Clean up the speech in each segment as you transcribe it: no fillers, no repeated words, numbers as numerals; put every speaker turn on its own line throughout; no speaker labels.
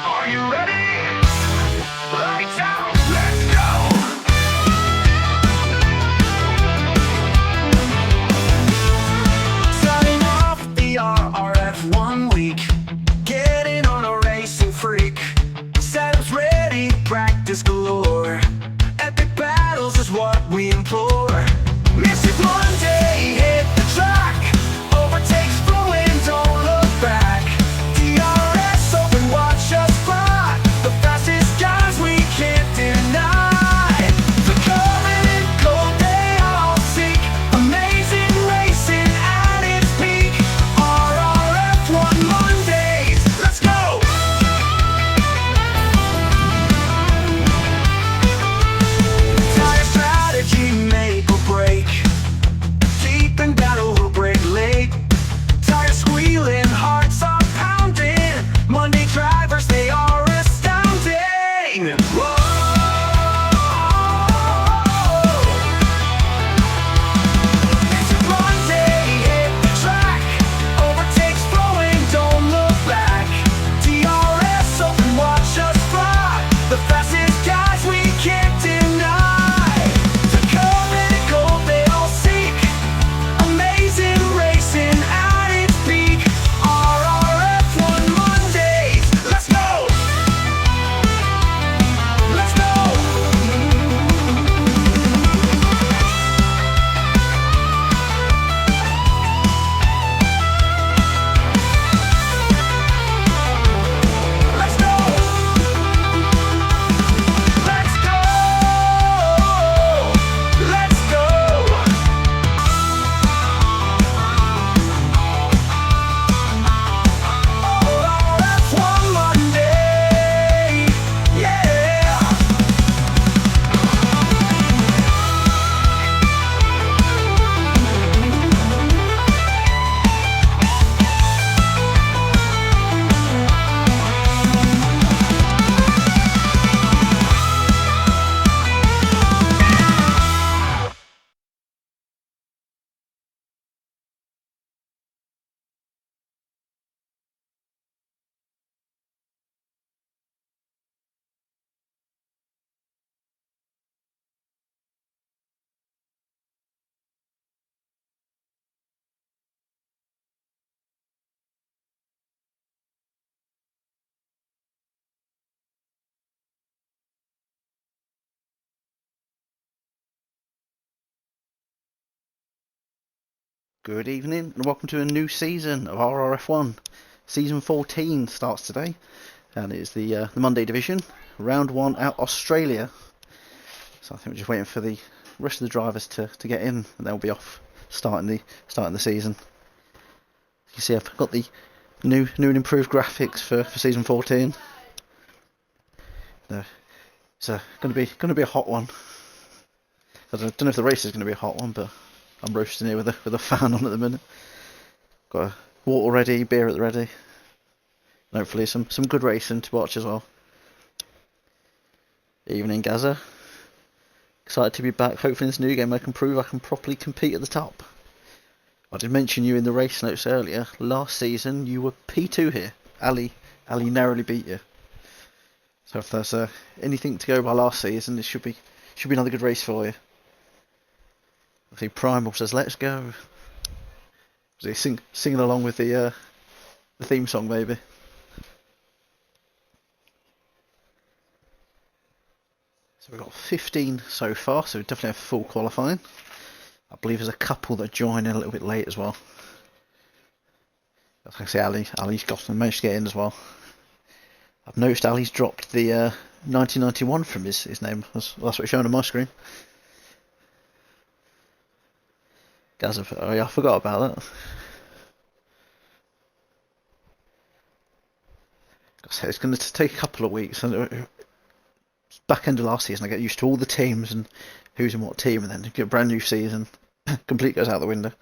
Are you ready? Lights out, let's go! Starting off the RRF1 week, getting on a racing freak. Setups ready, practice galore. Epic battles is what we implore. Miss it one day, hit the track. Overtakes flowing, don't look back. DRS open, watch us fly. The fastest guys we can't deny. The covenant gold they all seek. Amazing racing at its peak. RRF1 Mondays, let's go! Tire strategy, make or break. Deep in battle, we'll break late. Tires squealing, hearts are pounding. Monday drivers, they are astounding. Whoa! It's a Monday, hit the track. Overtakes flowing, don't look back. DRS open, watch us fly. The fastest guys we can't deny. The covenant gold they all seek. Amazing racing at its peak. RRF1 Mondays, let's go! Let's go! Let's go! Let's go! Let's go! RRF1 Monday, yeah!
Good evening and welcome to a new season of RRF1. Season 14 starts today and it is the Monday division, round 1 out Australia. So I think we're just waiting for the rest of the drivers to get in and they'll be off starting the season. You can see I've got the new and improved graphics for season 14. It's going to be a hot one. I don't know if the race is going to be a hot one, but I'm roasting here with a fan on at the minute. Got water ready, beer at the ready. And hopefully some good racing to watch as well. Evening, Gaza. Excited to be back. Hopefully in this new game I can prove I can properly compete at the top. I did mention you in the race notes earlier. Last season you were P2 here. Ali narrowly beat you. So if there's anything to go by last season, this should be another good race for you. I see Primal says let's go. So singing along with the theme song maybe. So we've got 15 so far, so we definitely have full qualifying. I believe there's a couple that join in a little bit late as well. Like I say, Ali's got and managed to get in as well. I've noticed Ali's dropped the 1991 from his name. That's what it's showing on my screen. Gaza, oh yeah, I forgot about that. It's going to take a couple of weeks. Back end of last season, I get used to all the teams and who's in what team, and then get a brand new season, complete goes out the window.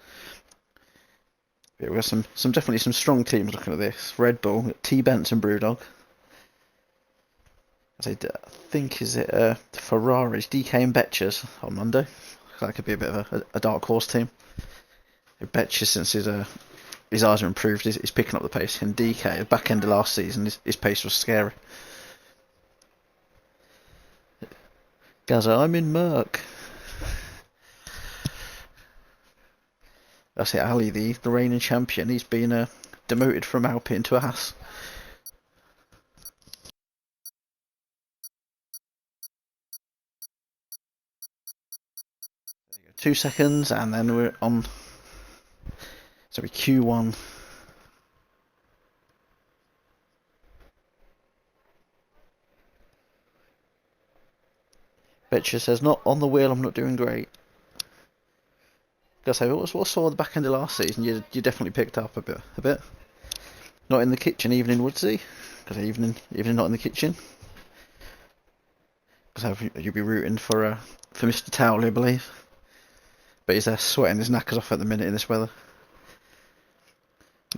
Yeah, we've got definitely some strong teams looking at this. Red Bull, T-Benz and Brewdog. I think is it Ferraris, DK and Betchers on Monday. That could be a bit of a dark horse team. Betchers, since his eyes are improved, is picking up the pace. And DK, back end of last season, his pace was scary. Gaza, I'm in Merc. That's it, Ali, the reigning champion. He's been demoted from Alpine to a Haas. 2 seconds, and then we're on. Sorry, Q1. Betcher says, not on the wheel, I'm not doing great. Gotta say, what I saw at the back end of last season, you definitely picked up a bit. Not in the kitchen, evening Woodsy. Because evening not in the kitchen. Because you'll be rooting for Mr. Towley, I believe. But he's sweating his knackers off at the minute in this weather.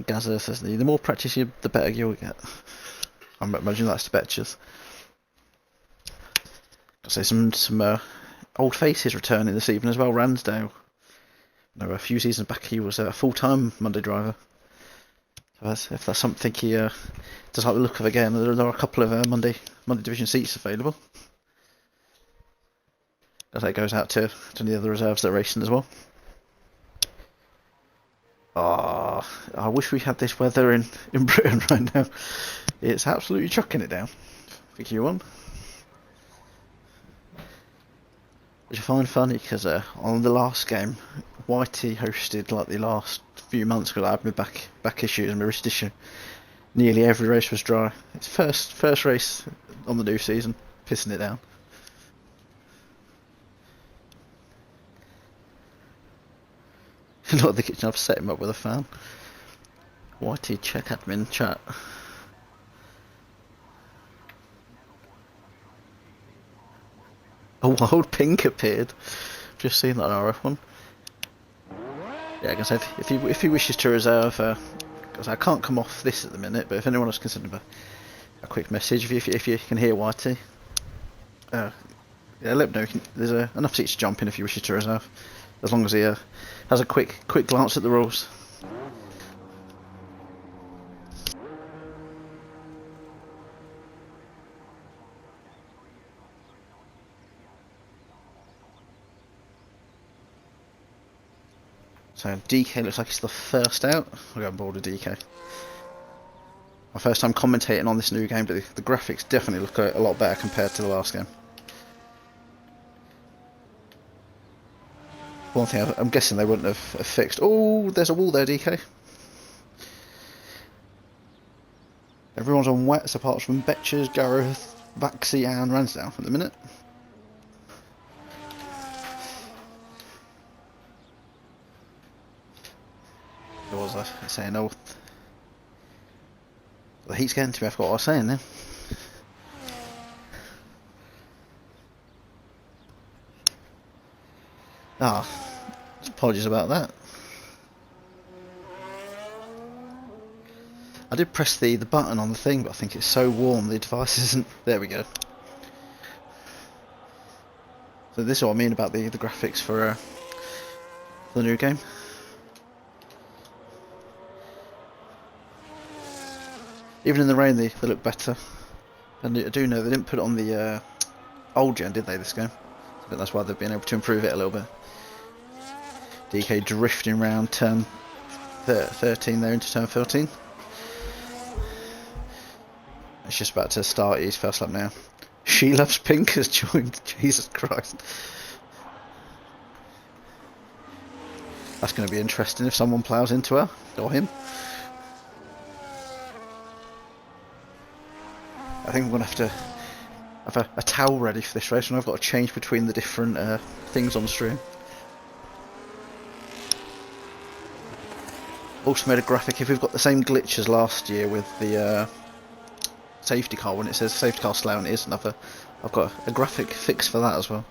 Gaza says, the more practice the better you'll get. I imagine that's the Betchers. So some old faces returning this evening as well. Ransdale. No, a few seasons back he was a full-time Monday driver. So if that's something he does like the look of again, there are a couple of Monday division seats available. As that goes out to the other reserves that are racing as well. Ah, I wish we had this weather in Britain right now. It's absolutely chucking it down for Q1. Which I find funny because on the last game, Whitey hosted like the last few months because I had my back issues and my wrist issue. Nearly every race was dry. It's first race on the new season, pissing it down. Not at the kitchen, I've set him up with a fan. Whitey, check admin chat. A wild pink appeared. Just seen that RRF1. Yeah, I guess if he wishes to reserve, because I can't come off this at the minute, but if anyone else can send him a quick message, if you can hear Whitey, yeah, let me know. There's enough seats to jump in if you wish to reserve, as long as he has a quick glance at the rules. So DK looks like it's the first out. I'll go on board with DK. My first time commentating on this new game, but the graphics definitely look a lot better compared to the last game. One thing I'm guessing they wouldn't have fixed. Oh, there's a wall there, DK. Everyone's on wets apart from Betchers, Gareth, Vaxi and Ransdale at the minute. What was I saying? Oh, the heat's getting to me, I forgot what I was saying then. Ah, apologies about that. I did press the button on the thing, but I think it's so warm the device isn't. There we go. So this is what I mean about the graphics for the new game. Even in the rain, they look better. And I do know they didn't put it on the old gen, did they? This game, I think that's why they've been able to improve it a little bit. DK drifting around turn 13 there into turn 14. It's just about to start his first lap now. She Loves Pink has joined. Jesus Christ. That's going to be interesting if someone ploughs into her, or him. I think I'm going to have to have a towel ready for this race, and I've got to change between the different things on the stream. Also made a graphic, if we've got the same glitch as last year with the safety car, when it says safety car slow and it isn't, I've got a graphic fix for that as well.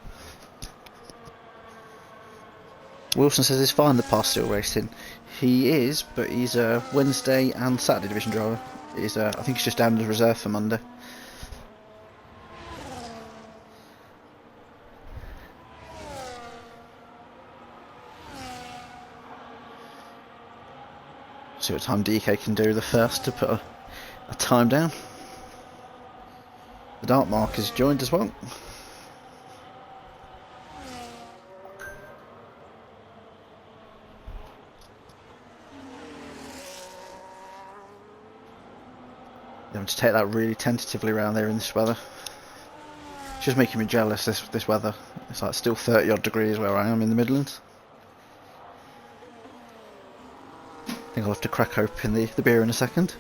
Wilson says he's fine, the past still racing. He is, but he's a Wednesday and Saturday division driver. He's I think he's just down as reserve for Monday. See what time DK can do the first to put a time down. The Dark Mark has joined as well. Having to take that really tentatively around there in this weather. It's just making me jealous, this weather. It's like still 30 odd degrees where I am in the Midlands. I think I'll have to crack open the beer in a second.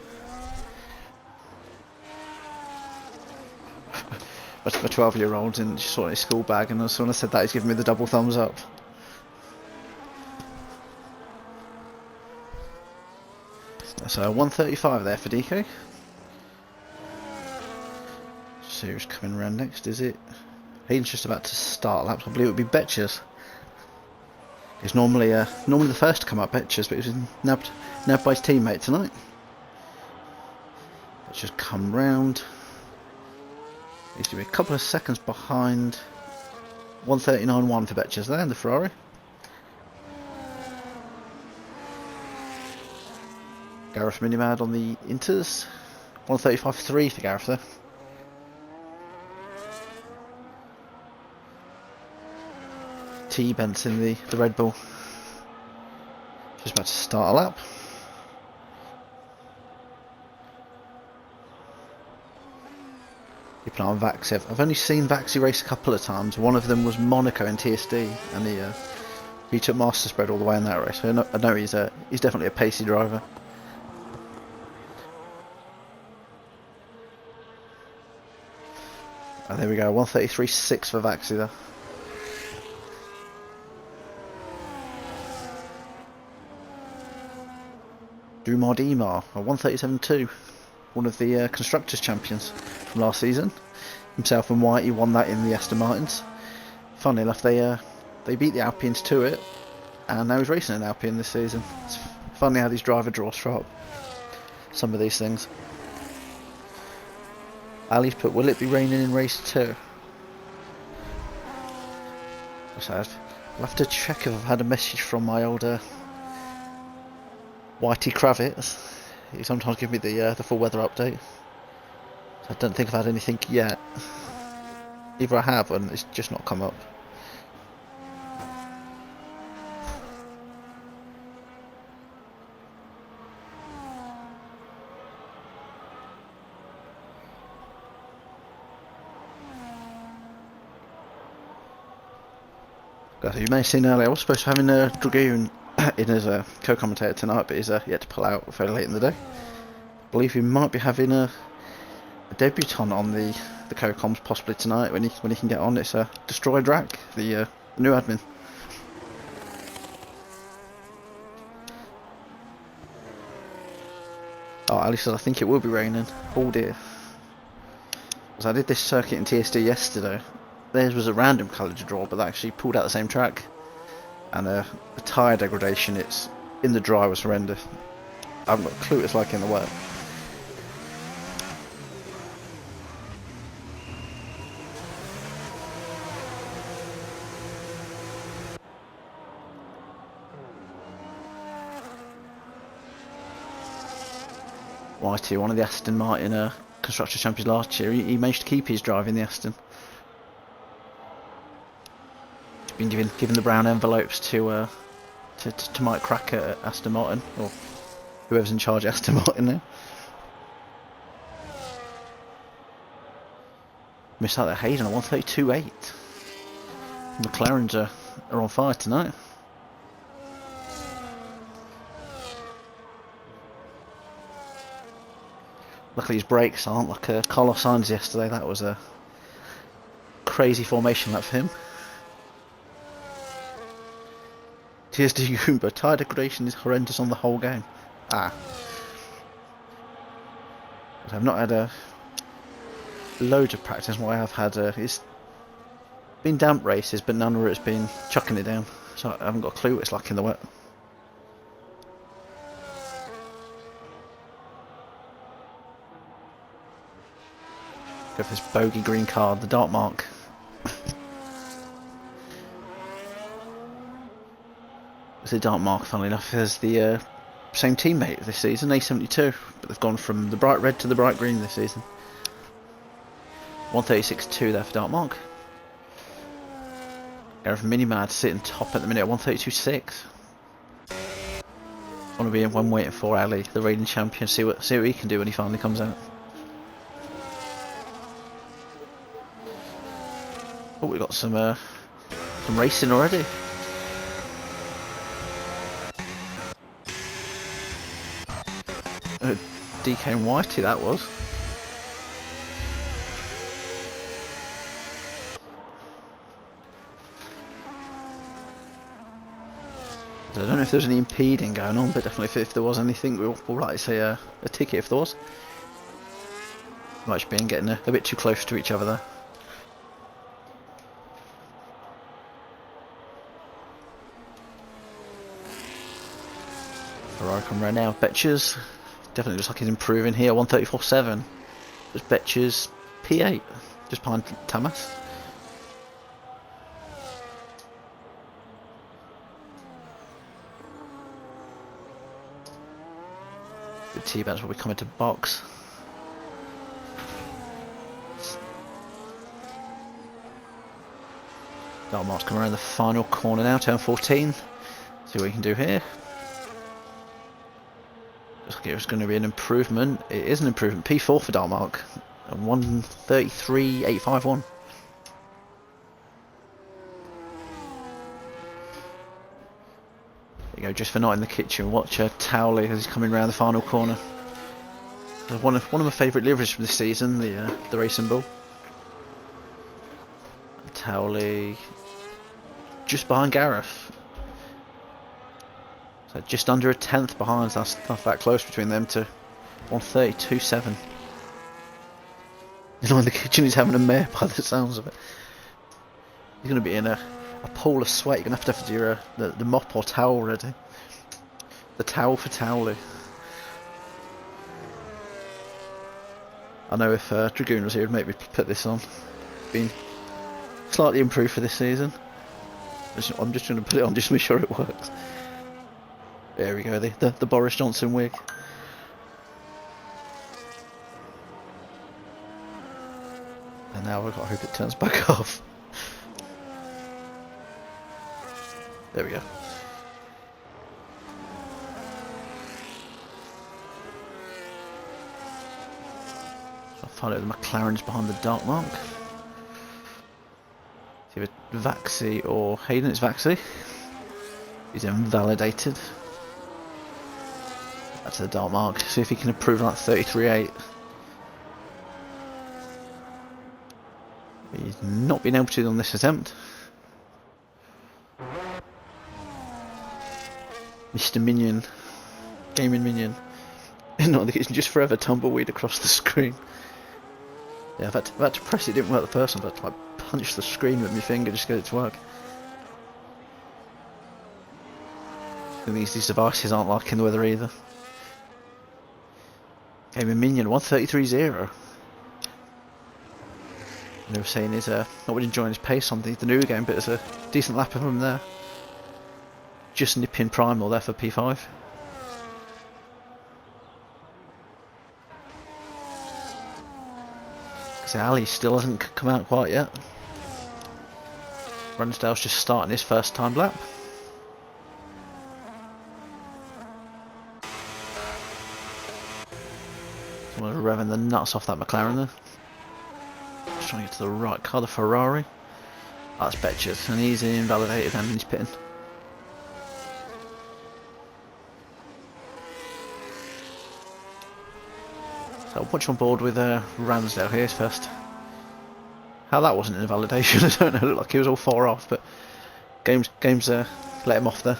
My 12-year-old's in just sort of his school bag, and as soon as I said that, he's giving me the double thumbs up. So 135 there for DK. See who's coming around next, is it? He's just about to start laps. I believe it would be Betchers. He's normally the first to come up, Betchers, but he was nabbed by his teammate tonight. Let's just come round. He's going to be a couple of seconds behind 139.1 for Betchers there in the Ferrari. Gareth Minimad on the Inters. 135.3 for Gareth there. T-Bents in the Red Bull. Just about to start a lap. Keeping an eye on Vaxi. I've only seen Vaxi race a couple of times. One of them was Monaco in TSD, and he took master spread all the way in that race. So I know he's definitely a pacey driver. And there we go, 133.6 for Vaxi there. Dumar Dimar, a 137.2, one of the Constructors Champions from last season. Himself and Whitey won that in the Aston Martins. Funnily enough, they beat the Alpines to it, and now he's racing an Alpine this season. It's funny how these driver draws throw up some of these things. Ali's put, will it be raining in race 2? I'll have to check if I've had a message from my older Whitey Kravitz. He sometimes gives me the full weather update. I don't think I've had anything yet. Either I have, and it's just not come up. You may have seen earlier, I was supposed to have a Dragoon in as a co-commentator tonight, but he's yet to pull out fairly late in the day. I believe he might be having a debutant on the co-coms possibly tonight when he can get on. It's Destroy Drac, the new admin. Oh, Ali says I think it will be raining. Oh dear. Because I did this circuit in TSD yesterday. Theirs was a random colour to draw, but they actually pulled out the same track. And the tyre degradation, it's in the dry, was horrendous. I haven't got a clue what it's like in the wet. Whitey, one of the Aston Martin Constructors Champions last year, he managed to keep his drive in the Aston. He's been given the brown envelopes to Mike Cracker at Aston Martin, or whoever's in charge of Aston Martin now. Missed out that Hayden on 132.8. McLarens are on fire tonight. Luckily his brakes aren't like Carlos Sainz yesterday. That was a crazy formation lap for him. Tears to Yumba. Tyre degradation is horrendous on the whole game. I've not had loads of practice. What I have had it's been damp races, but none where it's been chucking it down. So I haven't got a clue what it's like in the wet. Go for this bogey green card, the dark mark. It's a dark mark, funnily enough, as the same teammate this season, A72, but they've gone from the bright red to the bright green this season. 136.2 there for dark mark. RRF Minimad sitting top at the minute at 132.6. Want to be in one waiting for Ali, the reigning champion, see what he can do when he finally comes out. Oh, we've got some racing already. DK and Whitey that was. I don't know if there's any impeding going on, but definitely if there was anything, we'll like to say a ticket if there was. Might just be getting a bit too close to each other there. Ferrari come right now. Betches definitely looks like he's improving here. 134.7. Just Betches P8, just behind Tamas. The T-Bats will be coming to box. Dark Mark's coming around the final corner now, turn 14. See what we can do here. Looks like it's going to be an improvement. It is an improvement. P4 for Dark Mark. 133.851. There you go, just for not in the kitchen. Watch Towley as he's coming around the final corner. One of my favourite liveries from this season, the Racing Bull. Towley just behind Gareth. So just under a tenth behind. That's not that close between them two. 132.7. You know, in the kitchen he's having a mare by the sounds of it. He's going to be in a pool of sweat. You're going to have your the mop or towel ready. The towel for Towley. I know if Dragoon was here, he'd make me put this on. Been slightly improved for this season. I'm just trying to put it on just to make sure it works. There we go, the Boris Johnson wig. And now we've got to hope it turns back off. There we go. I'll find out the McLaren's behind the dark mark. See if it's Vaxi or Hayden. It's Vaxi. He's invalidated. That's the dark mark. See if he can improve on that 33.8. He's not been able to on this attempt. Mr. Minion. Gaming Minion. Not the kitchen, just forever tumbleweed across the screen. Yeah, I've had to press it, didn't work the first one, but I punched the screen with my finger just to get it to work. And these devices aren't liking the weather either. Gaming Minion, 133.0. They were saying he's not really enjoying his pace on the new game, but there's a decent lap of him there. Just nipping primal there for P5. So Ali still hasn't come out quite yet. Runsdale's just starting his first time lap. Someone's revving the nuts off that McLaren there. Just trying to get to the right car, the Ferrari. Oh, that's Betchers, and he's invalidated and he's pitting. So I'll put you on board with Ramsdale here first. How that wasn't an invalidation, I don't know. It looked like he was all far off, but games let him off there.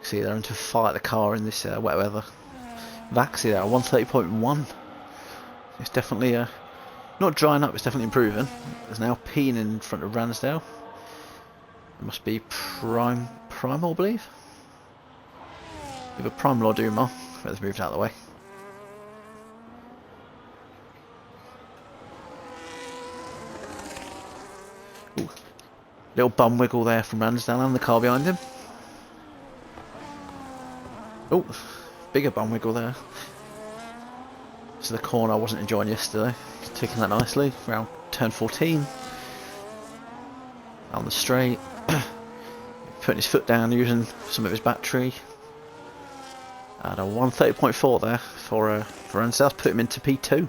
See, they're having to fight the car in this wet weather. Vaxi there, 130.1. It's definitely not drying up, it's definitely improving. There's now Peen in front of Ransdale. It must be Primal, I believe. Either Primal or Duma. Let's move it out of the way. Ooh. Little bum wiggle there from Ransdale and the car behind him. Oh, bigger bum wiggle there. So the corner I wasn't enjoying yesterday. He's taking that nicely around turn 14. On the straight. Putting his foot down using some of his battery. And a 130.4 there for Ransdale, put him into P2.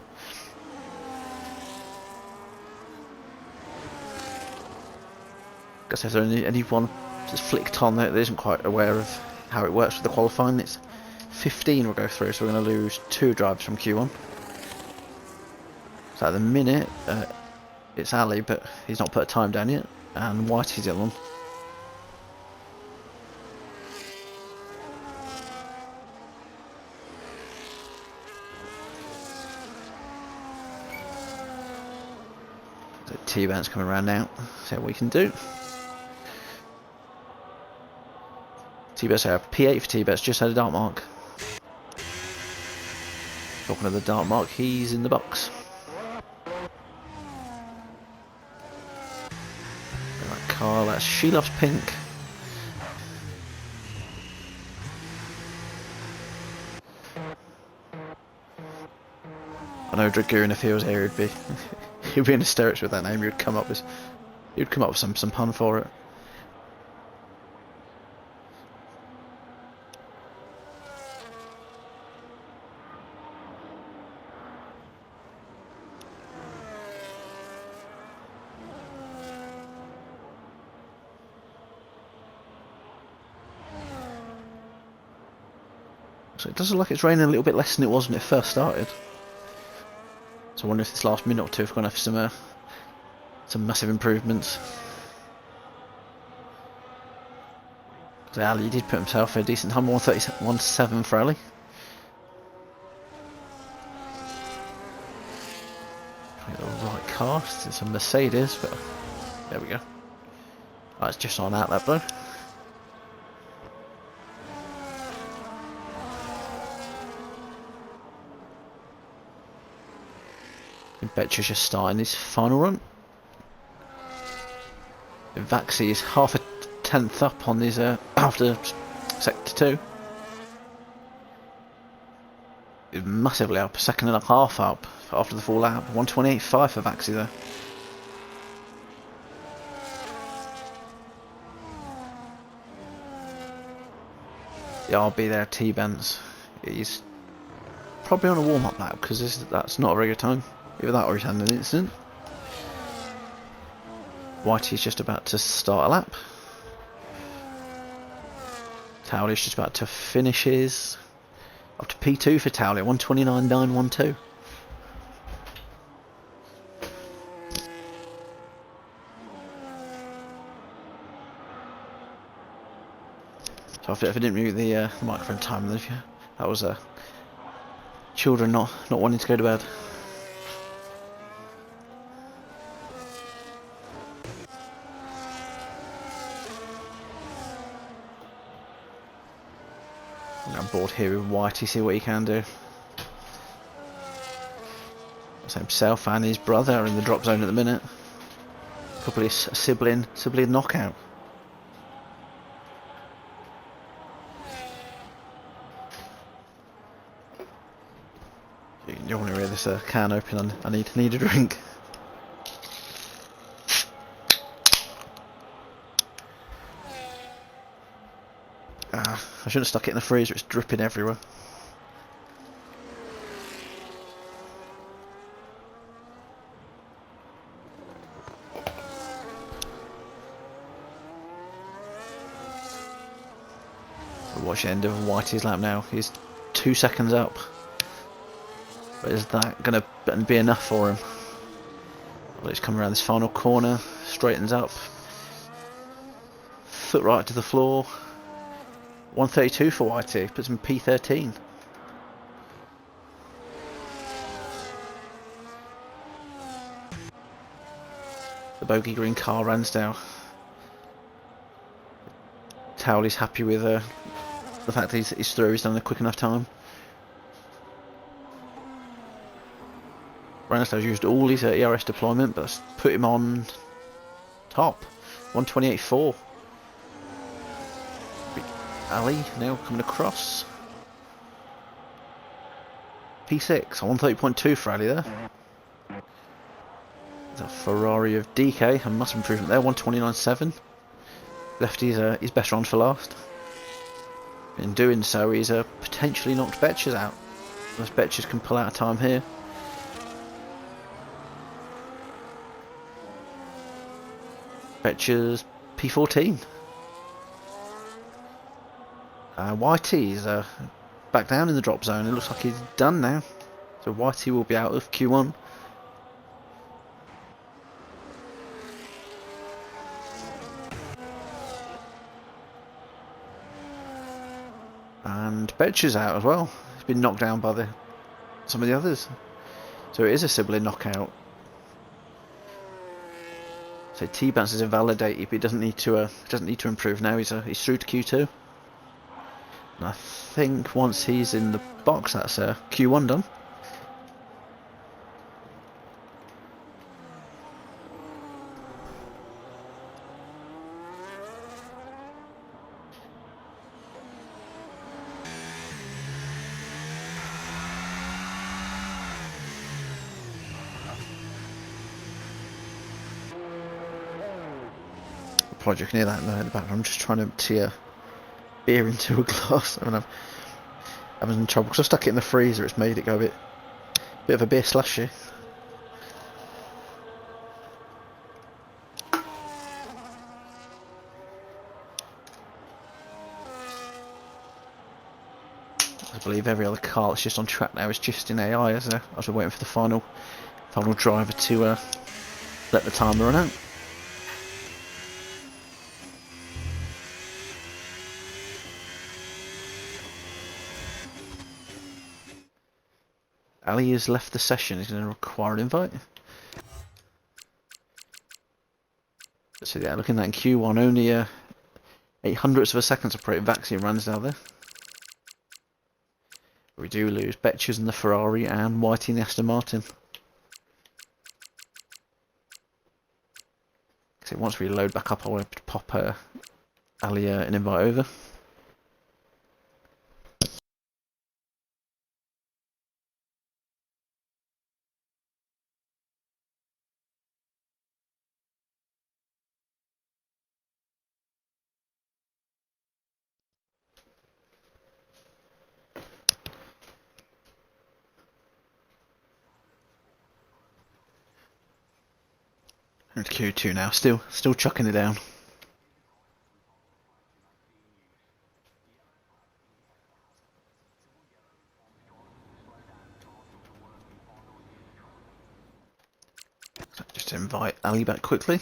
Guess if there's anyone that's flicked on that isn't quite aware of how it works with the qualifying, it's 15 will go through, so we're going to lose 2 drivers from Q1. So at the minute, it's Ali, but he's not put a time down yet, and Whitey's the other one. So T-Band's coming around now, see what we can do. T-Bet's out. P8 for T-Bet's just had a dark mark. Talking of the dark mark, he's in the box. That car, that's She Loves Pink. I know Dragoon, if he was here, he'd be in hysterics with that name. You'd come up with some pun for it. So it does look like it's raining a little bit less than it was when it first started. So I wonder if this last minute or two we're going to have some massive improvements. So Ali did put himself a decent time, 131.7 for Ali. The right car, it's a Mercedes, but there we go. Oh, it's just on outlap though. Betcher's just starting his final run. Vaxi is half a tenth up on his after sector 2. He's massively up, a second and a half up after the full lap. 128.5 for Vaxi there. The RB there, T-Benz. He's probably on a warm-up lap because that's not a regular time. Either that or he's had an incident. Whitey's just about to start a lap. Towley's just about to finish his. Up to P2 for Towley, 129.912. So if I didn't mute the microphone time, that was children not wanting to go to bed. I'm bored here with Whitey, see what he can do. So himself and his brother are in the drop zone at the minute. Probably a sibling knockout. You don't want to hear this can open. I need a drink. I shouldn't have stuck it in the freezer. It's dripping everywhere. Watch the end of Whitey's lap now. He's 2 seconds up. But is that going to be enough for him? Well, he's coming around this final corner, straightens up. Foot right to the floor. 132 for Whitey, puts him P13. The bogey green car runs down. Towley's happy with the fact that he's through, he's done a quick enough time. Ranslow's used all his ERS deployment, but that's put him on top. 128.4. Ali now coming across. P6, 130.2 for Ali there. There's a Ferrari of DK, a massive improvement there, 129.7. Left his best round for last. In doing so, he's potentially knocked Betches out. Unless Betches can pull out a time here. Betches P14. Whitey's back down in the drop zone. It looks like he's done now. So Whitey will be out of Q1. And Betches out as well. He's been knocked down by some of the others. So it is a sibling knockout. So T-Bounce is invalidated, but he doesn't need to improve now. He's through to Q2. And I think once he's in the box, that's Q1 done. Apologies, you can hear that in the background. I'm just trying to empty a beer into a glass. I mean, I'm in trouble because I stuck it in the freezer. It's made it go a bit of a beer slushy. I believe every other car that's just on track now is just in AI as we're waiting for the final driver to let the timer run out. Ali has left the session. He's going to require an invite. So yeah, looking at that in Q1, only 800ths of a second separated vaccine runs down there. We do lose Betches in the Ferrari and Whitey in the Aston Martin. So once we load back up, I want to pop Ali an invite over. And Q2 now, still chucking it down. So just invite Ali back quickly.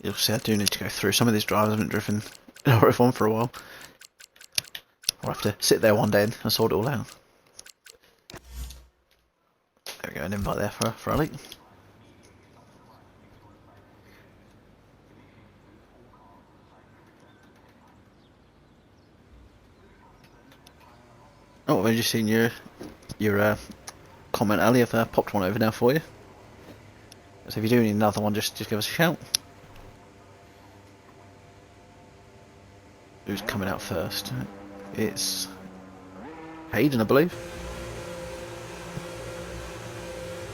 You'll see I do need to go through. Some of these drivers haven't driven RRF1 for a while. I'll have to sit there one day and sort it all out. There we go, an invite there for Ali. Oh, I've just seen your comment, Ali. I've popped one over now for you. So if you do need another one, just give us a shout. Who's coming out first? It's Hayden, I believe.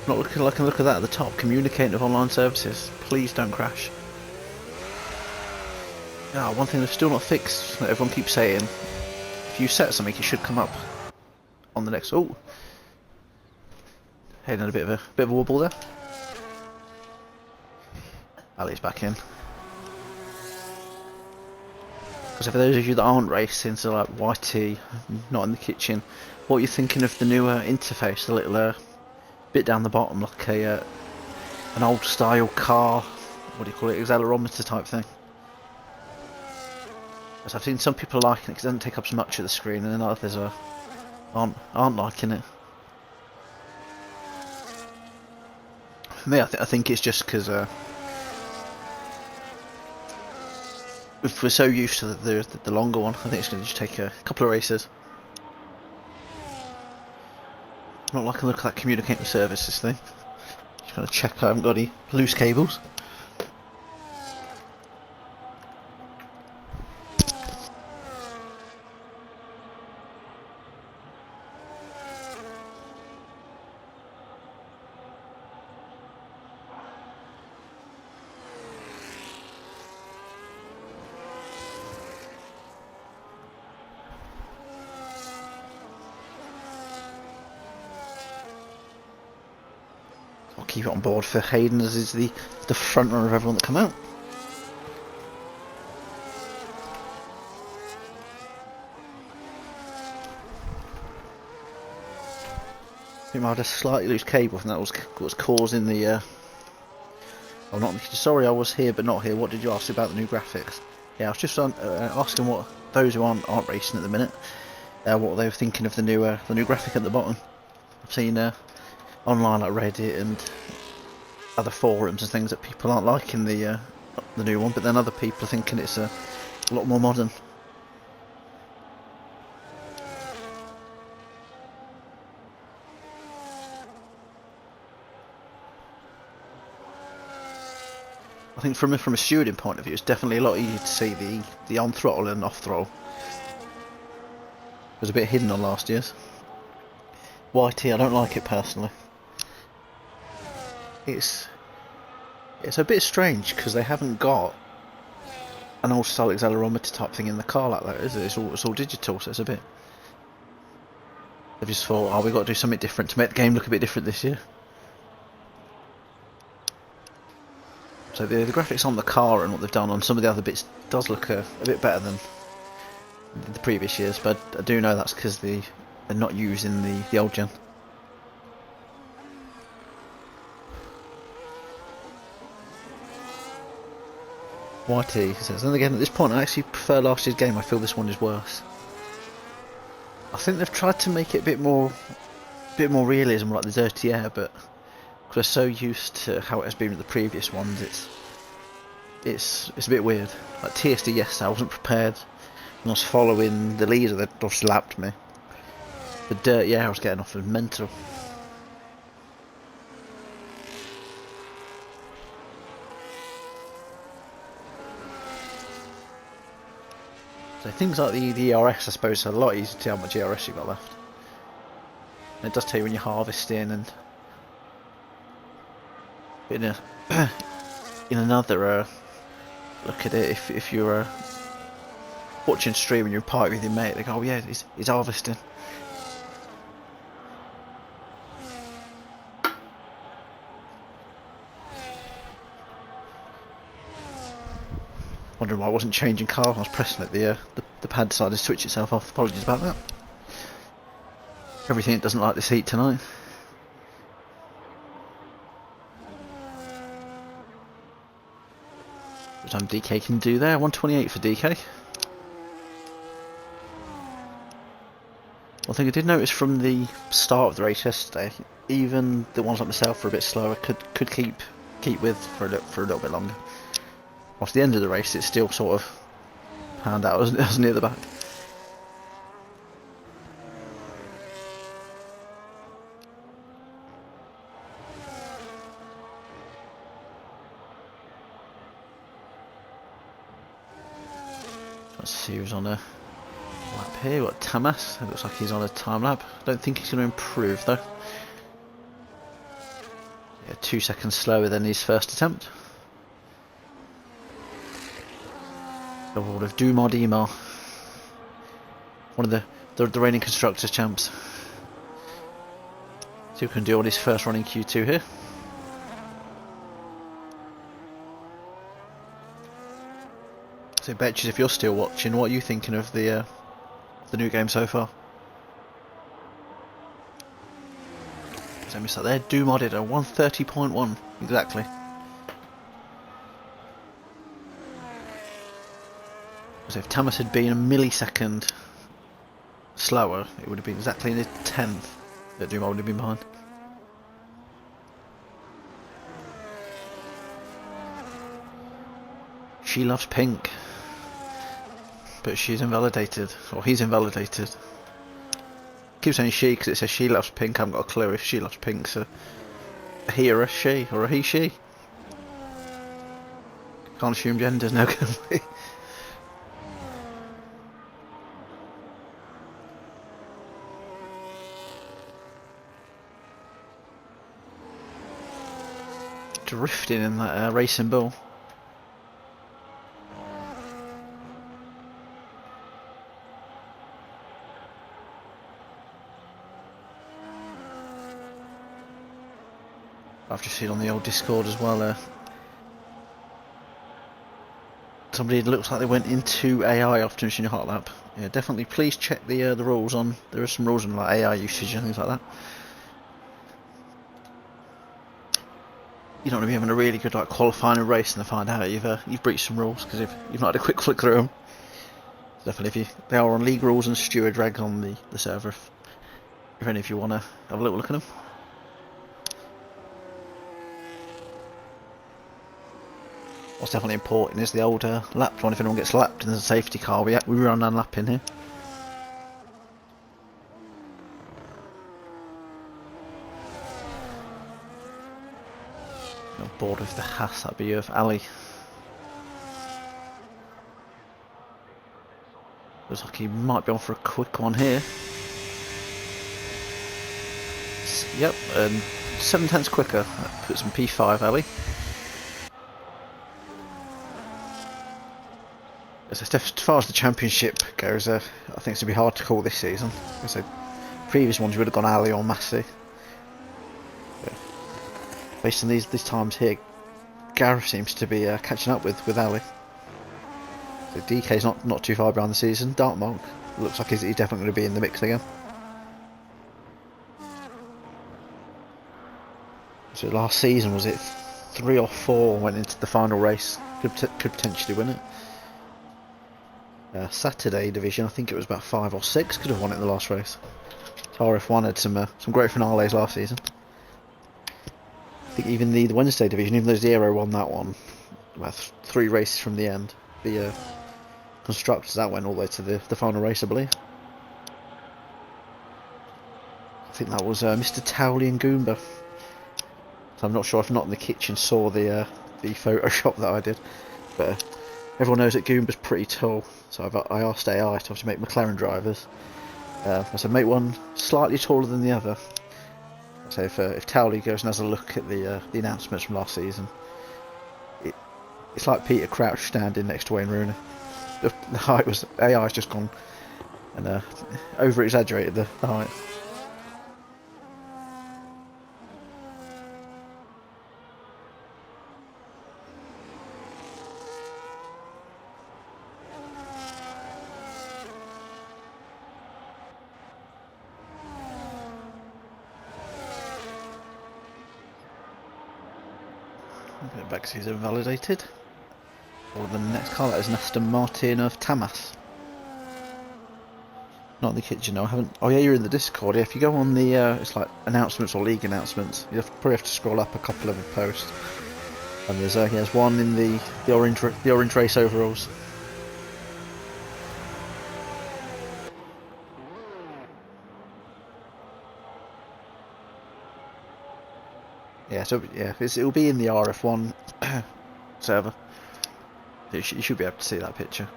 Not looking like a look at that at the top. Communicating with online services. Please don't crash. Ah, one thing that's still not fixed that everyone keeps saying. If you set something, it should come up on the next. Oh, Hayden had a bit of a wobble there. Ali's back in. So for those of you that aren't racing, so like YT, not in the kitchen, what are you thinking of the newer interface, the little bit down the bottom, like an old style car, what do you call it, accelerometer type thing? So I've seen some people liking it because it doesn't take up so much of the screen, and then others aren't liking it. For me, I think it's just because if we're so used to the longer one, I think it's going to just take a couple of races. Not like a look at that communicating services thing. Just going to check I haven't got any loose cables. I'll keep it on board for Hayden as is the front runner of everyone that come out. I think I had a slightly loose cable, and that was what was causing the. Oh, not sorry, I was here but not here. What did you ask about the new graphics? Yeah, I was just asking what those who aren't racing at the minute, what they were thinking of the new graphic at the bottom. I've seen online like Reddit and other forums and things that people aren't liking the new one, but then other people are thinking it's a lot more modern. I think from a stewarding point of view, it's definitely a lot easier to see the on throttle and off throttle. It was a bit hidden on last year's. YT, I don't like it personally. It's a bit strange because they haven't got an old style accelerometer type thing in the car like that, is it? It's all digital, so it's a bit. They've just thought, oh, we've got to do something different to make the game look a bit different this year. So the graphics on the car and what they've done on some of the other bits does look a bit better than the previous years, but I do know that's because they're not using the old gen. YT says, and again at this point I actually prefer last year's game. I feel this one is worse. I think they've tried to make it a bit more realism, like the dirty air, but because we're so used to how it has been with the previous ones, it's a bit weird. Like TSD yesterday, I wasn't prepared. I was following the leader that just lapped me. The dirty air I was getting off was mental. So things like the ERS, I suppose, are a lot easier to tell how much ERS you've got left. And it does tell you when you're harvesting, and in another look at it, if you're watching stream and you're partying with your mate, they go, oh yeah, he's harvesting. Wondering why I wasn't changing car. I was pressing it. The pad decided to switch itself off. Apologies about that. Everything that doesn't like this heat tonight. What time DK can do there? 128 for DK. One thing I did notice from the start of the race yesterday, even the ones like myself were a bit slower. Could keep with for a little bit longer. Whilst the end of the race, it's still sort of panned out. It was near the back. see who's on a lap here. We've got Tamas. It looks like he's on a time lap. I don't think he's going to improve though. Yeah, 2 seconds slower than his first attempt. Award of Dumar Dimar. One of the reigning constructors champs. See who can do on his first run in Q2 here. So Betches, if you're still watching, what are you thinking of the new game so far? So I missed that there. Dumar did a 130.1 exactly. So if Tamas had been a millisecond slower, it would have been exactly in the 10th that Dumar would have been behind. She loves pink, but she's invalidated, or he's invalidated. Keep saying she because it says she loves pink. I haven't got a clue if she loves pink, so a he or a she, or a he-she. Can't assume genders now, can we? Drifting in that racing bull. I've just seen on the old Discord as well. Somebody looks like they went into AI after finishing a hot lap. Yeah, definitely. Please check the rules on. There are some rules on like AI usage and things like that. You don't want to be having a really good like qualifying a race and then find out you've breached some rules because you've not had a quick flick through them. Definitely, they are on league rules and steward regs on the server. If any of you want to have a little look at them. What's definitely important is the old lapped one. If anyone gets lapped in the safety car, we run and lap in here. On board with the Haas, that'd be of Ali. Looks like he might be on for a quick one here. Yep, 7/10 quicker. That puts him P5, Ali. As far as the championship goes, I think it's going to be hard to call this season. So previous ones would have gone Ali or Massey. But based on these times here, Gareth seems to be catching up with Ali. So DK's not too far behind the season. Dartmonk looks like he's definitely going to be in the mix again. So last season, was it 3 or 4 went into the final race? Could potentially win it. Saturday division, I think it was about 5 or 6 could have won it in the last race. So RRF1 had some great finales last season. I think even the Wednesday division, even though Zero won that one, about 3 races from the end. The constructors, that went all the way to the final race, I believe. I think that was Mr. Towley and Goomba. So I'm not sure if Not in the Kitchen saw the Photoshop that I did, but everyone knows that Goomba's pretty tall, so I asked AI to obviously make McLaren drivers. I said make one slightly taller than the other. So if Towley goes and has a look at the announcements from last season, it's like Peter Crouch standing next to Wayne Rooney. The height was AI's just gone and over exaggerated the height. Go back to he's invalidated. Or the next car, that is Aston Martin of Tamas. Not in the kitchen, no, I haven't. Oh yeah, you're in the Discord. Yeah, if you go on the, it's like announcements or league announcements, you probably have to scroll up a couple of the posts. And there's one in the orange race overalls. Yeah, so yeah, it'll be in the RF1 server. You should be able to see that picture.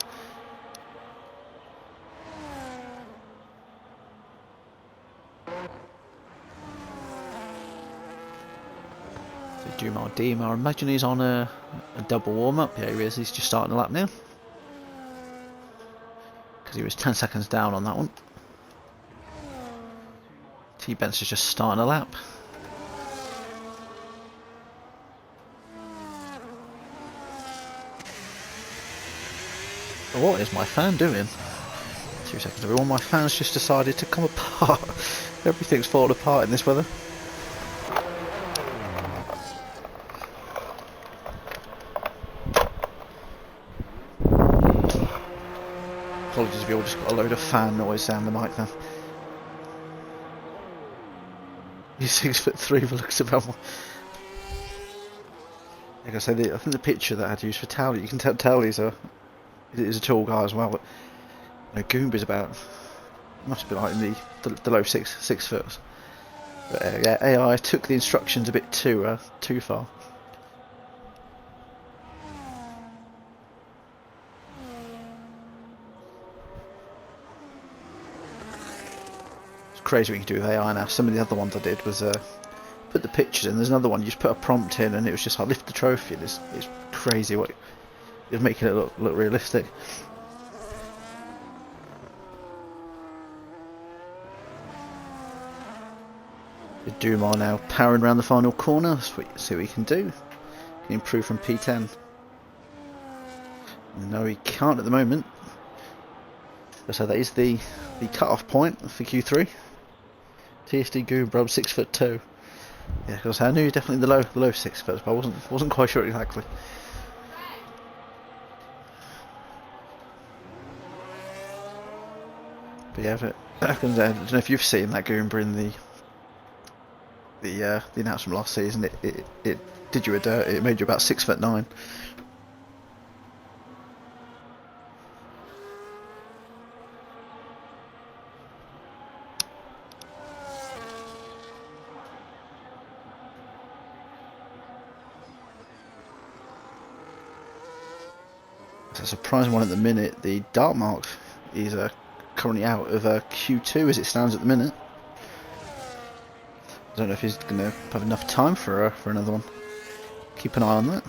Dumar Dima, I imagine he's on a double warm-up. Yeah, he is. He's just starting a lap now. Because he was 10 seconds down on that one. T-Benz is just starting a lap. What is my fan doing? 2 seconds everyone, my fan's just decided to come apart. Everything's falling apart in this weather. Apologies if you all just got a load of fan noise down the mic then. He's 6'3" by the looks of it. Like I said, I think the picture that I had used for Towley, you can tell he's a tall guy as well. But you know, Goomba's about, must be like in the low six foot. But yeah, AI took the instructions a bit too far. It's crazy what you can do with AI now. Some of the other ones I did was put the pictures in. There's another one you just put a prompt in and it was just like lift the trophy. And it's crazy what it's making it look realistic. Dumar now powering around the final corner. See what he can do. Can he improve from P10? No, he can't at the moment. So that is the cut-off point for Q3. TSD Goomba, 6'2". Yeah, because I knew definitely the low 6 foot, but I wasn't quite sure exactly. But yeah, I don't know if you've seen that Goomba in the announcement last season. It did you a dirt. It made you about 6'9". It's a surprising one at the minute. The Dark Mark is currently out of Q2 as it stands at the minute. I don't know if he's going to have enough time for another one. Keep an eye on that.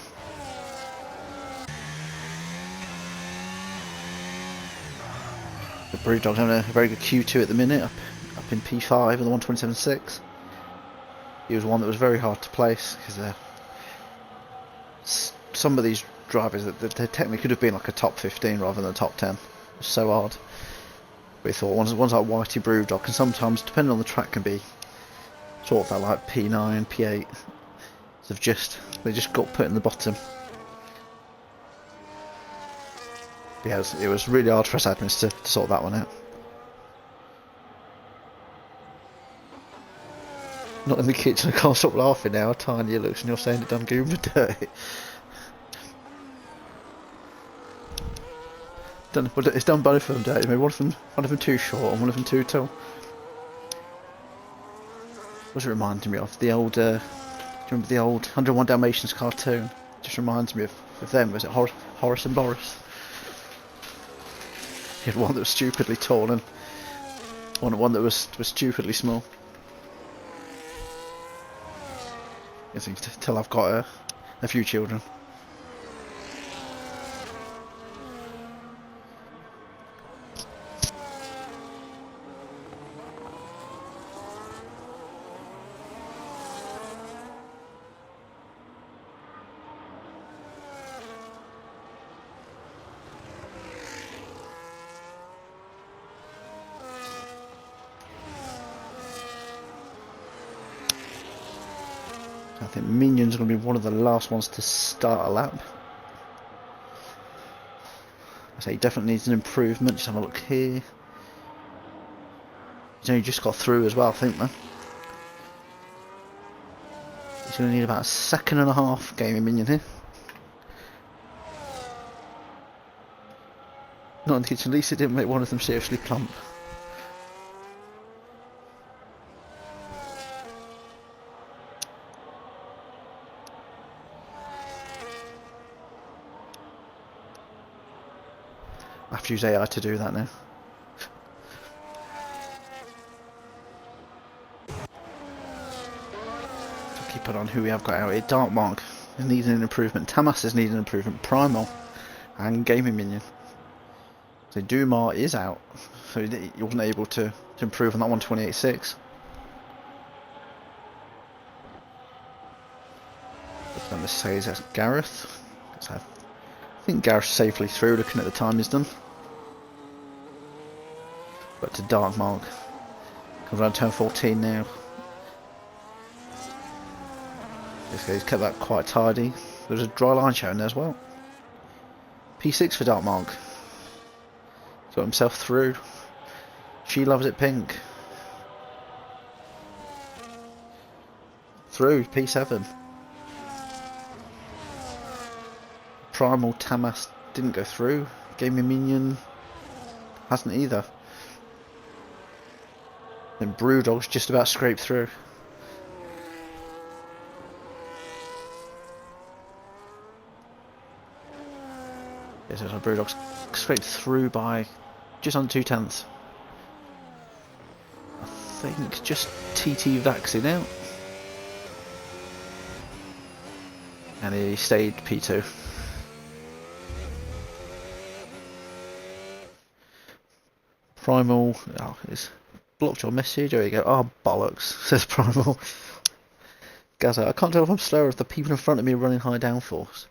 The Brewdog's having a very good Q2 at the minute, up in P5 with the 127.6. He was one that was very hard to place because some of these drivers that they technically could have been like a top 15 rather than a top 10. It was so hard. We thought ones like Whitey Brewdog can sometimes, depending on the track, can be sort of that like P9, P8. So they just got put in the bottom. But yeah, it was really hard for us admins to sort that one out. Not in the kitchen, I can't stop laughing now. How tiny it looks, and you're saying it done Goomba dirty. It's done both of them dirty. Maybe one of them too short and one of them too tall. What's it reminding me of? The old, do you remember the old 101 Dalmatians cartoon? Just reminds me of them. Was it Horace and Boris? You had one that was stupidly tall and one that was stupidly small. I think to tell I've got a few children. I think Minion's going to be one of the last ones to start a lap. I say he definitely needs an improvement. Just have a look here. He's only just got through as well, I think, man. He's going to need about a second and a half gaming Minion here. Not in the kitchen, at least it didn't make one of them seriously plump. I have to use AI to do that now. quickly put on who we have got out here. Dark Mark is needing an improvement. Tamas is needing an improvement. Primal and Gaming Minion. So Dumar is out, so he wasn't able to improve on that 128.6. But then this says that's Gareth. So I think Gareth's safely through, looking at the time he's done. But to Dark Mark. Comes around turn 14 now. He's kept that quite tidy. There's a dry line showing there as well. P6 for Dark Mark. Got himself through. She loves it pink. Through P7. Primal Tamas didn't go through. Gaming Minion hasn't either. Then Brewdog's just about scraped through. Yes, so Brewdog's scraped through by just under 2/10. I think just TT Vaxi out. And he stayed P2. Primal, oh, it's blocked your message. There you go. Oh, bollocks, says Primal. Gaza, I can't tell if I'm slower if the people in front of me are running high downforce.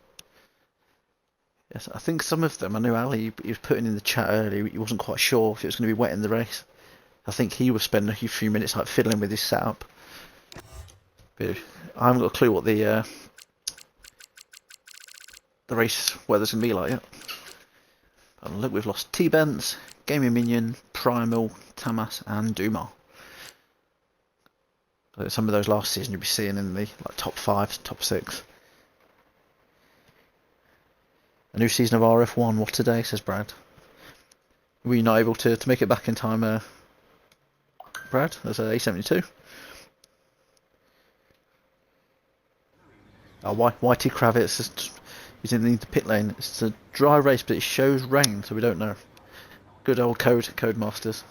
Yes, I think some of them, I knew Ali, he was putting in the chat earlier, he wasn't quite sure if it was going to be wet in the race. I think he was spending a few minutes like fiddling with his setup. But I haven't got a clue what the race weather's going to be like yet. And look, we've lost T-Bents, Gaming Minion, Primal, Tamas and Dumar. So some of those last season you'll be seeing in the like top 5, top 6. A new season of RRF1, what today, says Brad. Were you not able to make it back in time, Brad? There's a A72. Oh, Whitey Kravitz, he's in the pit lane. It's a dry race, but it shows rain, so we don't know. Good old Codemasters.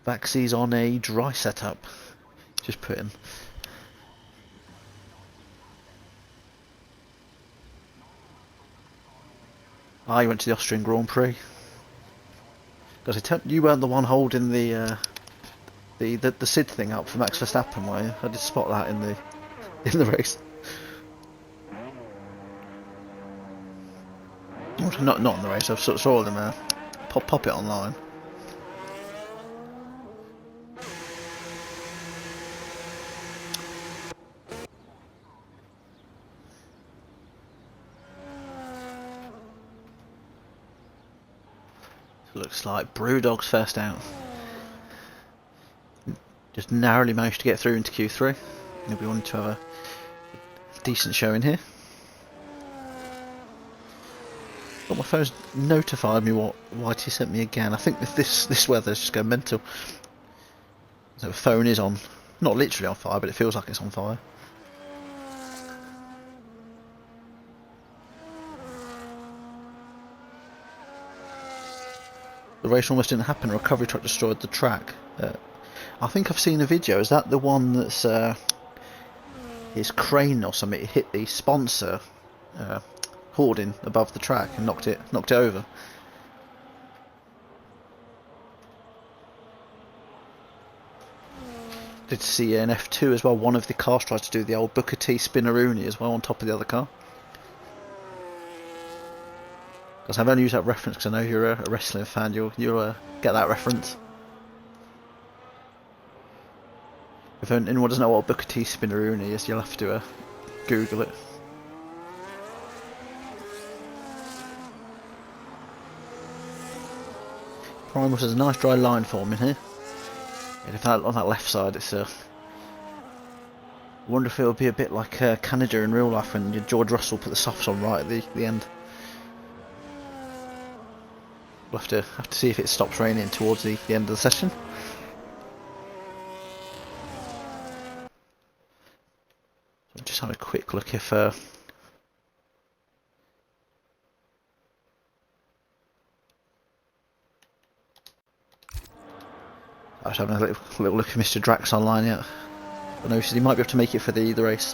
Vaxi's on a dry setup. Just put in. Ah, you went to the Austrian Grand Prix. Because you weren't the one holding the SID thing up for Max Verstappen, were you? I did spot that in the race. Not in the race. I sort of saw them pop it online. Looks like Brewdog's first out. Just narrowly managed to get through into Q3. And we wanted to have a decent showing here. But my phone's notified me what Whitey sent me again. I think this weather's just going mental. So the phone is on, not literally on fire, but it feels like it's on fire. The race almost didn't happen. A recovery truck destroyed the track. I think I've seen a video. Is that the one that's his crane or something? It hit the sponsor hoarding above the track and knocked it over. Did see an F2 as well. One of the cars tried to do the old Booker T spinneroonie as well on top of the other car. Because I've only used that reference because I know you're a wrestling fan. You'll get that reference. If anyone doesn't know what Booker T spinneroonie is, you'll have to Google it. Primus has a nice dry line forming here. And if on that left side, it's I wonder if it'll be a bit like Canada in real life when George Russell put the softs on right at the end. We'll have to see if it stops raining towards the end of the session. So just have a quick look if I was having a little look at Mr. Drax online yet. I noticed he might be able to make it for the race.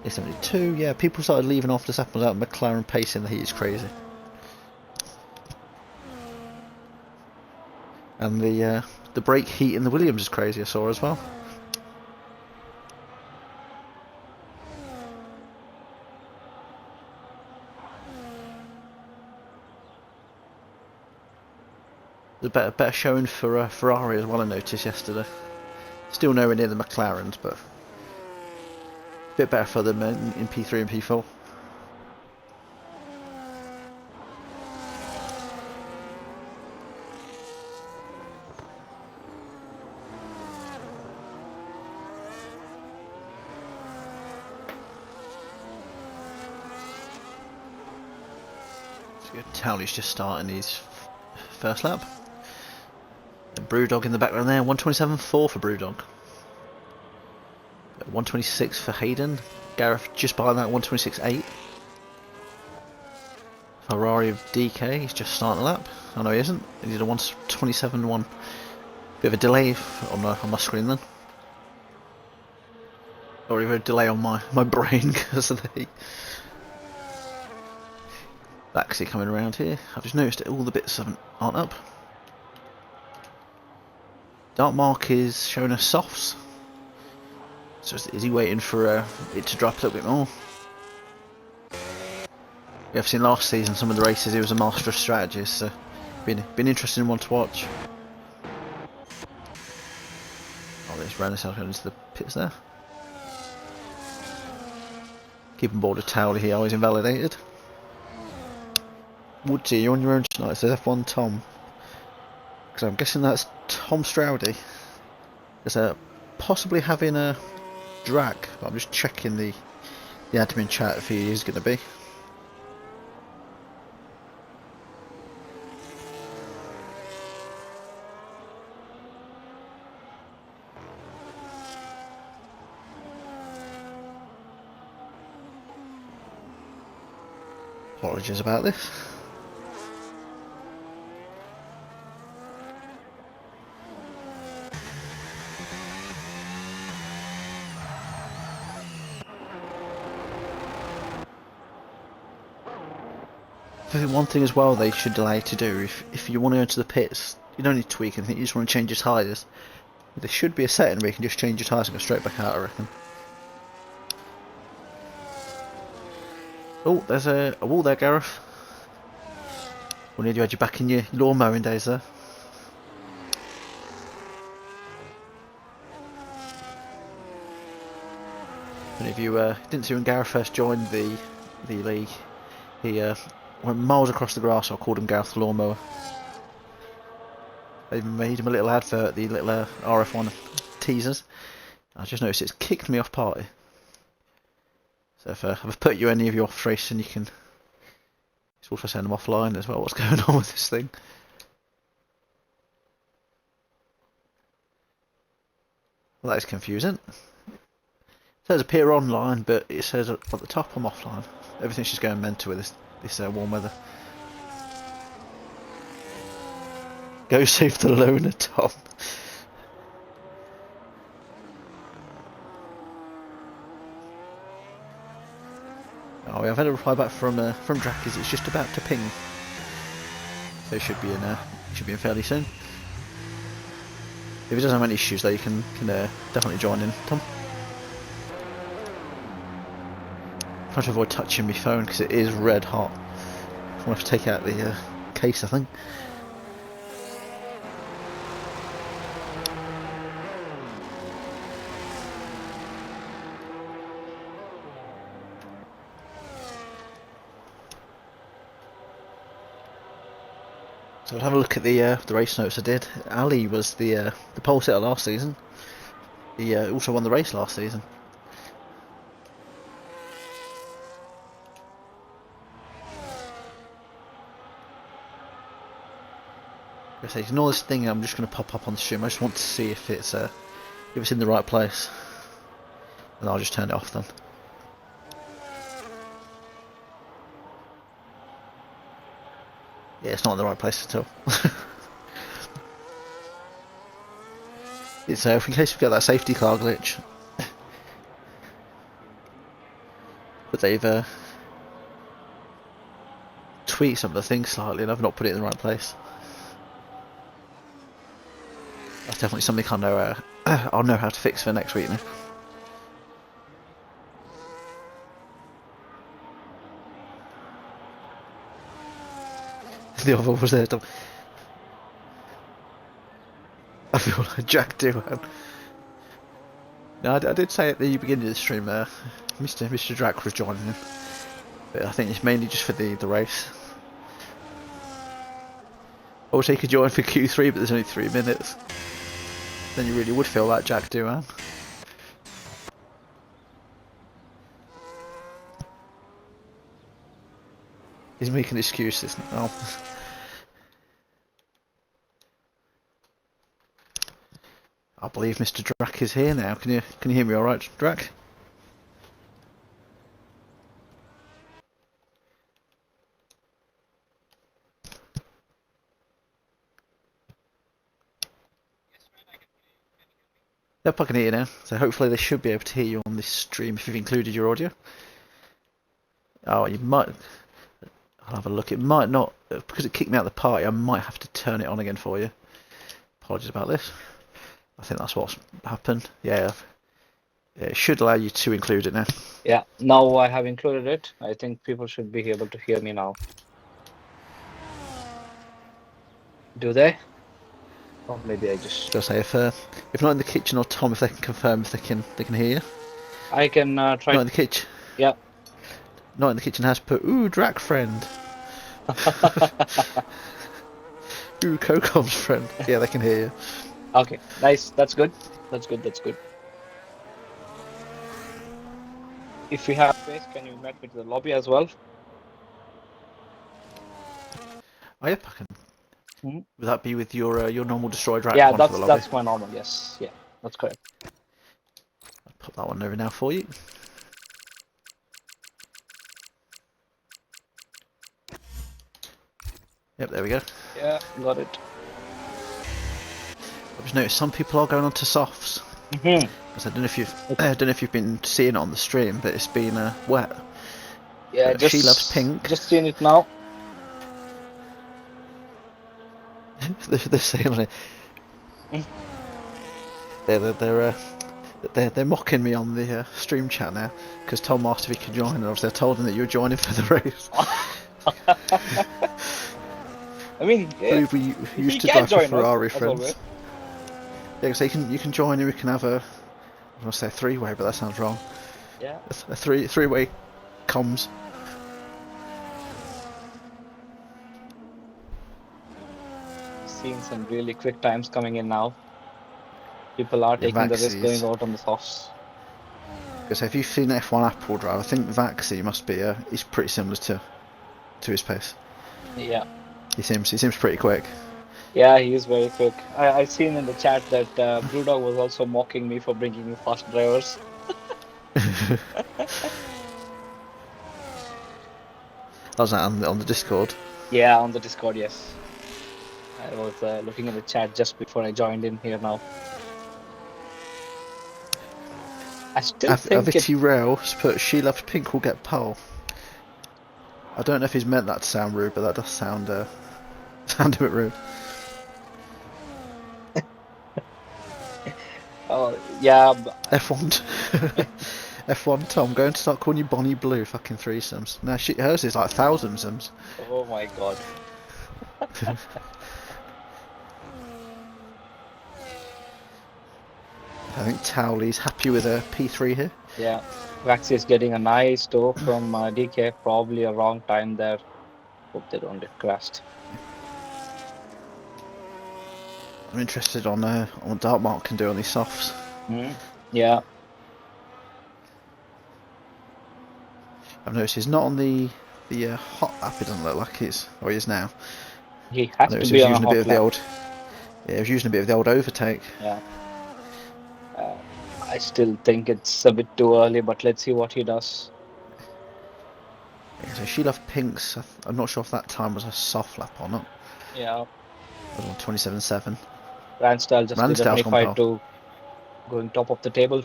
A72, yeah, people started leaving after this happened out. McLaren pace in the heat is crazy. And the brake heat in the Williams is crazy, I saw as well. There's a better showing for Ferrari as well, I noticed yesterday. Still nowhere near the McLarens, but a bit better for them in P3 and P4. Towley's just starting his first lap. And Brewdog in the background there, 127.4 for Brewdog. 126 for Hayden. Gareth just behind that, 126.8. Ferrari of DK, he's just starting a lap. Oh no, he isn't. He did a 127.1. Bit of a delay on my screen then. Or even a delay on my brain because of the heat. Baxi coming around here. I've just noticed that all the bits aren't up. Dark Mark is showing us softs. So is he waiting for it to drop a little bit more? We have seen last season some of the races he was a master of strategies, so been interesting one to watch. Oh, there's Renaissance going into the pits there. Keeping board of Towley here, always invalidated. Woodsy, you're on your own tonight, says F1 Tom. Because I'm guessing that's Tom Stroudy. There's possibly having a drag, but I'm just checking the admin chat if he is going to be. Apologies about this. I think one thing as well they should allow you to do, if you want to go into the pits, you don't need to tweak anything, you just want to change your tyres. There should be a setting where you can just change your tyres and go straight back out, I reckon. Oh, there's a wall there, Gareth. We need you had you back in your lawn mowing days there. And if you didn't see when Gareth first joined the league, he went miles across the grass, so I called him Gareth the Lawnmower. I even made him a little advert, the little RRF1 teasers. I just noticed it's kicked me off party. So if I've put you any of you off racing, you can also send them offline as well. What's going on with this thing? Well, that is confusing. It says appear online, but it says at the top I'm offline. Everything's just going mental with this warm weather. Go save the loner, Tom. Oh, I've had a reply back from Drakies. It's just about to ping, so it should be in fairly soon. If he doesn't have any issues, though, you can definitely join in, Tom. I'm trying to avoid touching my phone because it is red hot. I want to take out the case, I think. So I'll have a look at the race notes I did. Ali was the pole sitter last season. He also won the race last season. I say ignore this thing. I'm just going to pop up on the stream. I just want to see if it's in the right place, and I'll just turn it off then. Yeah, it's not in the right place at all. It's in case we get that safety car glitch. But they've tweaked some of the things slightly and I've not put it in the right place. That's definitely something I know. I'll know how to fix for next week now. The other was there. I feel like Jack Doohan. No, I did say at the beginning of the stream, Mr. Drac was joining in, but I think it's mainly just for the race. I wish he could join for Q3, but there's only 3 minutes. Then you really would feel like Jack Doohan. He's making excuses now. I believe Mr. Drac is here now. Can you hear me all right, Drac? Yep, I can hear you now. So hopefully they should be able to hear you on this stream if you've included your audio. Oh, you might. I'll have a look. It might not, because it kicked me out of the party. I might have to turn it on again for you. Apologies about this. I think that's what's happened. Yeah, it should allow you to include it now.
Yeah, now I have included it. I think people should be able to hear me now. Do they? Or maybe I just.
Just say if not in the kitchen or Tom, if they can confirm if they can hear you.
I can try.
Not in the kitchen.
Yeah.
Not in the kitchen has put ooh Drac friend. Ooh Cocom's friend. Yeah, they can hear you.
Okay, nice. That's good. That's good. That's good. If you have space, can you invite me to the lobby as well?
Oh yep, I can. Would that be with your normal destroy Drac?
Yeah,
one for the lobby?
that's my normal. Yes. Yeah, that's correct.
I'll put that one over now for you. Yep, there we go.
Yeah, got it.
I've just noticed some people are going on to softs. Because I don't know if you've been seeing it on the stream, but it's been wet.
Yeah, just,
She Loves Pink.
Just seeing it now.
they're saying on it. They're mocking me on the stream chat now because Tom asked if he could join, and obviously I told him that you were joining for the race.
I mean, yeah,
we used to drive for Ferrari friends.
Always.
Yeah, so you can join and we can have a, I was gonna say a three-way, but that sounds wrong.
Yeah.
A three-way comms.
Seeing some really quick times coming in now. People are taking the risk going out on the softs.
So if you've seen F1 Apple drive, I think Vaxi must be he's pretty similar to his pace.
Yeah.
He seems pretty quick.
Yeah, he is very quick. I've seen in the chat that Brewdog was also mocking me for bringing in fast drivers.
Was that on the Discord?
Yeah, on the Discord, yes. I was looking at the chat just before I joined in here now. I still think
Aviti Rails put She Loves Pink will get pole. I don't know if he's meant that to sound rude, but that does sound a bit rude.
Oh, yeah.
F1 F1 Tom, going to start calling you Bonnie Blue fucking threesomes. No, hers is like thousandsums.
Oh my god.
I think Towley's happy with a P3 here.
Yeah, Vaxi is getting a nice toe from DK. Probably a wrong time there. Hope they don't get crashed.
I'm interested on what Darkmark can do on these softs.
Yeah.
I've noticed he's not on the hot lap. It doesn't look like he's, or he is now.
He has to be on a hot lap.
Yeah, he was using a bit of the old overtake.
Yeah. I still think it's a bit too early, but let's see what he does.
Yeah, so She Loves Pinks. I'm not sure if that time was a soft lap or not.
Yeah.
It was on 27.7.
Randstyle just did a 25-2. going top of the table.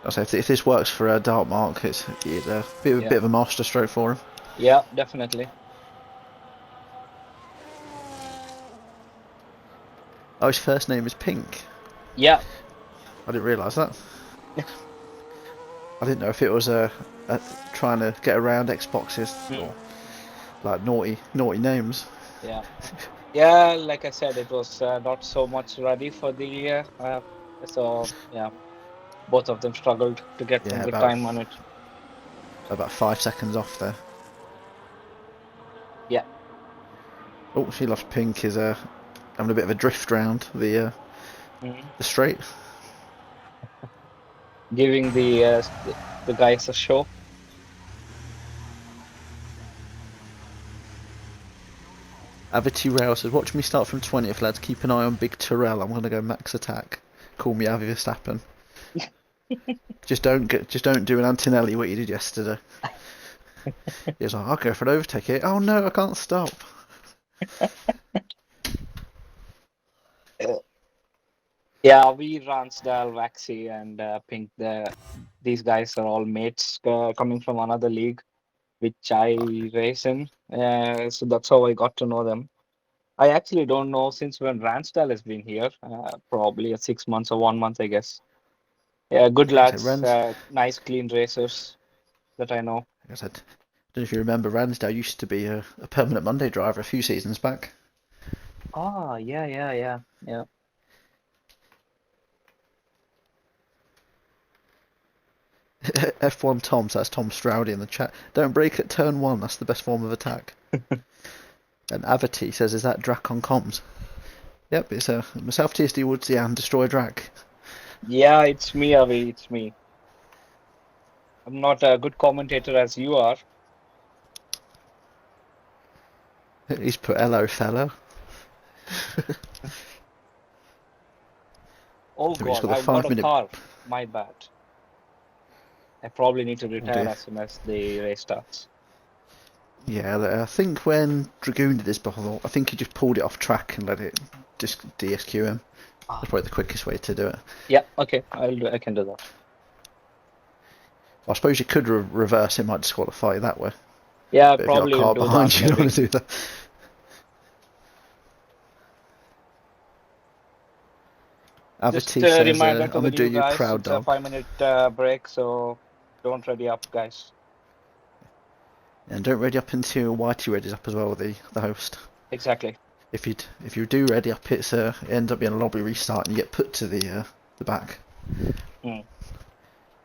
I say if this works for Dartmark, it's a bit
Yeah,
of a master stroke for him.
yeah, definitely.
Oh, his first name is Pink.
Yeah,
I didn't realise that. I didn't know if it was trying to get around Xboxes
mm,
or like naughty names.
yeah, yeah. Like I said, it was not so much ready for the year. So yeah, both of them struggled to get some
Yeah,
good time on it.
about 5 seconds off there.
Yeah,
Oh, she lost Pink is having a bit of a drift round
mm.
the straight.
Giving the guys a show.
Avity Rail says, "Watch me start from 20th, lads. Keep an eye on Big Terrell. I'm gonna go max attack. Call me Avi Verstappen. Just don't do an Antonelli what you did yesterday." He was like, "I'll go for an overtake here. Oh no, I can't stop."
Uh, Yeah, we Ransdale, Waxy, and Pink. These guys are all mates coming from another league, which I race in. So that's how I got to know them. I actually don't know since when Ransdale has been here. Probably 6 months or 1 month, I guess. Yeah, good
Yeah, so
lads. Nice, clean racers that I know.
I said, don't know if you remember, Ransdale used to be a permanent Monday driver a few seasons back.
Ah, yeah, yeah, yeah, yeah.
F1 Tom, so that's Tom Stroudy in the chat. Don't break at turn 1, that's the best form of attack. And Avity says, is that Drac on comms? Yep, it's myself, TSD Woodsy, and Destroy Drac.
Yeah, it's me, Avi. It's me. I'm not a good commentator as you are.
He's put hello, fellow.
Oh
So we just
God,
got the
I've got a
5 minute.
car. My bad. I probably need to
Oh
retire
dear.
as soon as the race starts.
Yeah, I think when Dragoon did this before, I think he just pulled it off track and let it just DSQ him.
Ah,
That's probably the quickest way to do it.
yeah, okay, I can do that.
I suppose you could reverse it, might disqualify you that way.
Yeah, I
But if you've got a
probably will
car
do that
behind you, you don't
maybe.
want to do that.
Just
Avity
a
says,
reminder
I'm
to
going
the
to do
new
you
guys,
proud,
it's a
dog.
5 minute break, so don't ready up, guys.
And don't ready up until Whitey readies up as well, the host.
Exactly.
If you do ready up, it ends up being a lobby restart and you get put to the back.
Hmm.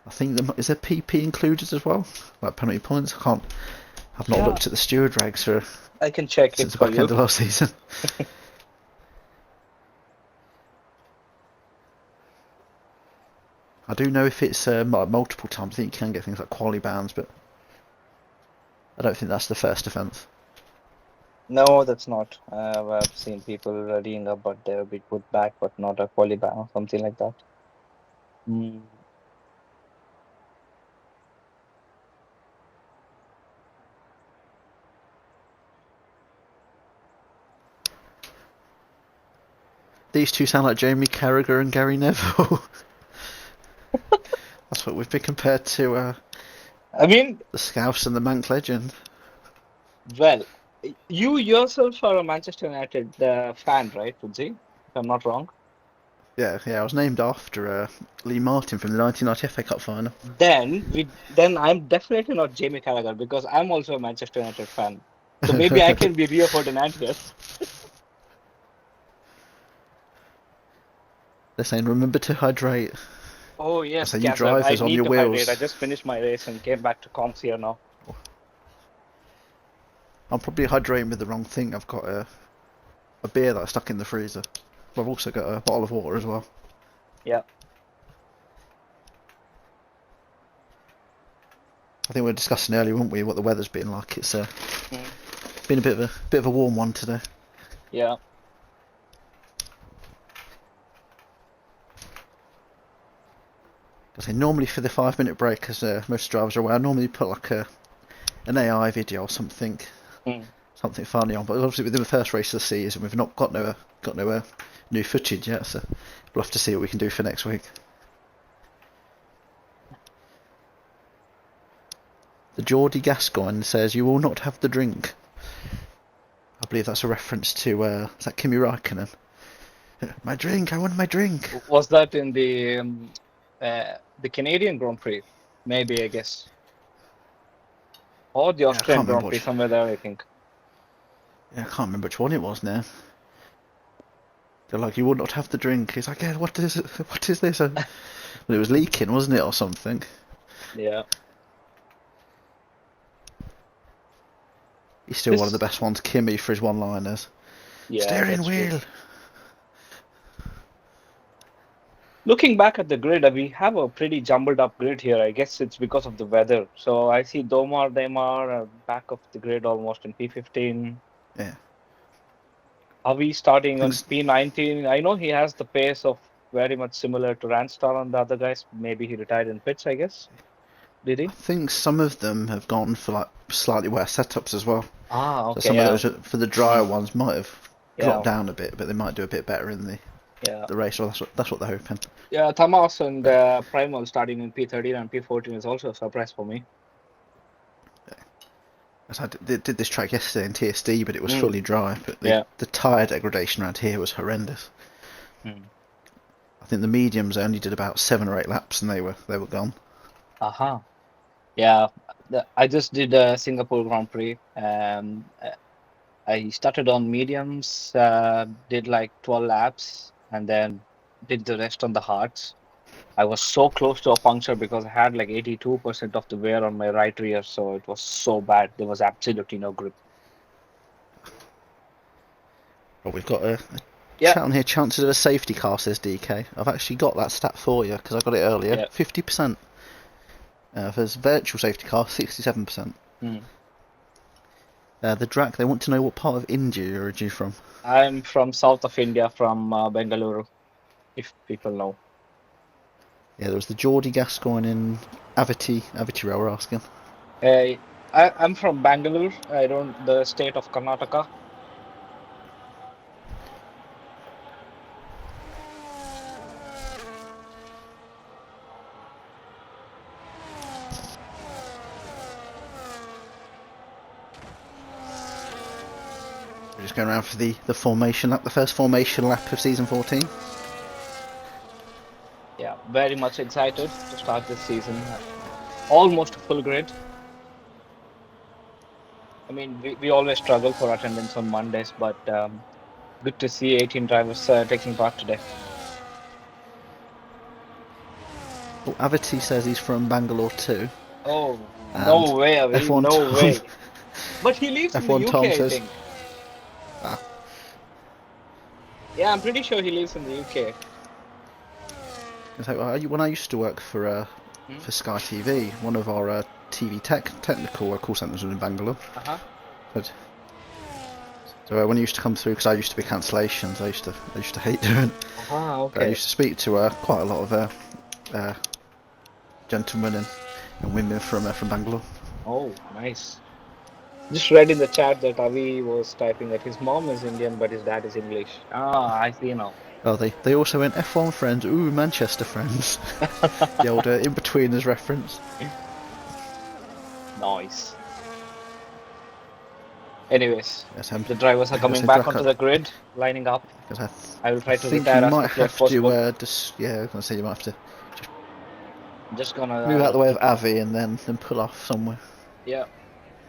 I think is there PP included as well, like penalty points. I've not
Yeah,
looked at the steward regs
I can check it
since the
for
back end
you.
of last season. I do know if it's multiple times, I think you can get things like quali bans, but I don't think that's the first offence.
No, that's not. I've seen people readying up, but they'll be put back, but not a quali ban or something like that. Hmm.
These two sound like Jamie Carragher and Gary Neville. That's what we've been compared to
I mean,
the Scouse and the Manx legend.
well, you yourself are a Manchester United fan, right, Fudzi? If I'm not wrong.
Yeah, I was named after Lee Martin from the 1990 FA Cup final.
Then I'm definitely not Jamie Carragher because I'm also a Manchester United fan. So maybe I can be Rio Ferdinand here.
They're saying, remember to hydrate.
Oh
I
yes,
say, you
Kazza, I
drivers on
need
your
to hydrate. I
wheels.
just finished my race and came back to comms here now.
I'm probably hydrating with the wrong thing. I've got a beer that I stuck in the freezer. But I've also got a bottle of water as well.
Yeah.
I think we were discussing earlier, weren't we, what the weather's been like. It's
Mm.
been a bit of a warm one today.
Yeah.
I say normally for the 5 minute break, as most drivers are aware, I normally put like an AI video or something,
Mm.
something funny on. But obviously within the first race of the season, we've not got no new footage yet, so we'll have to see what we can do for next week. The Geordie Gascoigne says, "You will not have the drink." I believe that's a reference to is that Kimi Räikkönen? My drink, I want my drink.
Was that in the Canadian Grand Prix? Maybe, I guess. Or the
Yeah, I
Australian
can't remember
Grand Prix,
which.
somewhere there, I think.
Yeah, I can't remember which one it was now. They're like, "You will not have the drink." He's like, "Yeah, what is it? What is this?" Well, it was leaking, wasn't it, or something?
Yeah.
He's still one of the
This,
best ones, Kimi, for his one-liners.
yeah,
Steering
that's true.
wheel.
Looking back at the grid, we have a pretty jumbled up grid here. I guess it's because of the weather. So I see Domar Demar back of the grid almost in P15.
Yeah,
Are we
I
starting
think
on P19? I know he has the pace of very much similar to Ranstar and the other guys. Maybe he retired in pits, I guess. Did
I
he?
think some of them have gone for like slightly worse setups as well.
Ah,
So
okay,
some of
yeah.
those for the drier ones might have dropped
Yeah,
down a bit, but they might do a bit better in
yeah.
the race. Or that's what they're hoping.
Yeah, Thomas and
But
Primal starting in P13 and P14 is also a surprise for me.
as I did this track yesterday in TSD, but it was
Mm,
fully dry. But
yeah.
the tyre degradation around here was horrendous.
Mm.
I think the mediums only did about 7 or 8 laps, and they were gone.
Aha. Yeah, I just did a Singapore Grand Prix. I started on mediums, did like 12 laps, and then did the rest on the hards. I was so close to a puncture because I had like 82% of the wear on my right rear, so it was so bad. There was absolutely no grip.
Well, we've got a
Yeah,
chat on here. Chances of a safety car, says DK. I've actually got that stat for you because I got it earlier.
yeah.
50%. If there's virtual safety car, 67%.
Mm.
The Drac, they want to know what part of India you're originally from.
I'm from south of India, from Bengaluru, if people know.
Yeah, there was the Geordie Gascoigne in Avity Rail, we're asking.
I'm from Bangalore. I don't the state of Karnataka.
We're just going around for the formation lap, the first formation lap of season 14.
Yeah, very much excited to start this season. Almost a full grid. I mean, we always struggle for attendance on Mondays, but good to see 18 drivers taking part today.
Oh, Avity says he's from Bangalore too.
Oh,
And
no way, Avi,
F1
no
Tom,
way. But he lives in the
F1 Tom
UK, I
says,
think.
ah,
Yeah, I'm pretty sure he lives in the UK.
when I used to work for
Hmm?
Sky TV, one of our TV technical call centres was in Bangalore.
Uh-huh.
But, so when he used to come through, because I used to be cancellations, I used to hate doing it.
Ah,
But I
okay.
used to speak to quite a lot of gentlemen and women from Bangalore.
Oh, nice. Just read in the chat that Avi was typing that his mom is Indian, but his dad is English. Ah, I see now.
Oh, they also went F1 friends, ooh, Manchester friends. The old in-betweeners reference.
Nice. Anyways,
Yes,
the drivers are coming back onto the grid, lining up. I will
I
try to
think you
retire as
might
quickly as
have
possible.
to yeah, I was gonna say you might have to
I'm just
move out
gonna,
the way of Avi and then pull off somewhere.
yeah.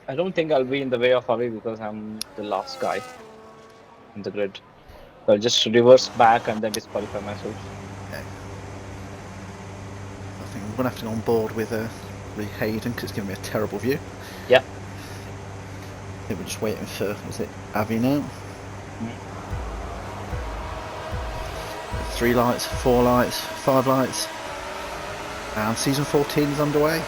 I don't think I'll be in the way of Avi because I'm the last guy in the grid. So I'll just reverse back and then disqualify myself.
Yeah. I think I'm gonna have to go on board with Hayden because it's giving me a terrible view.
Yeah.
I think we're just waiting for, is it Avi now?
Mm.
3 lights, 4 lights, 5 lights, and season 14 is underway.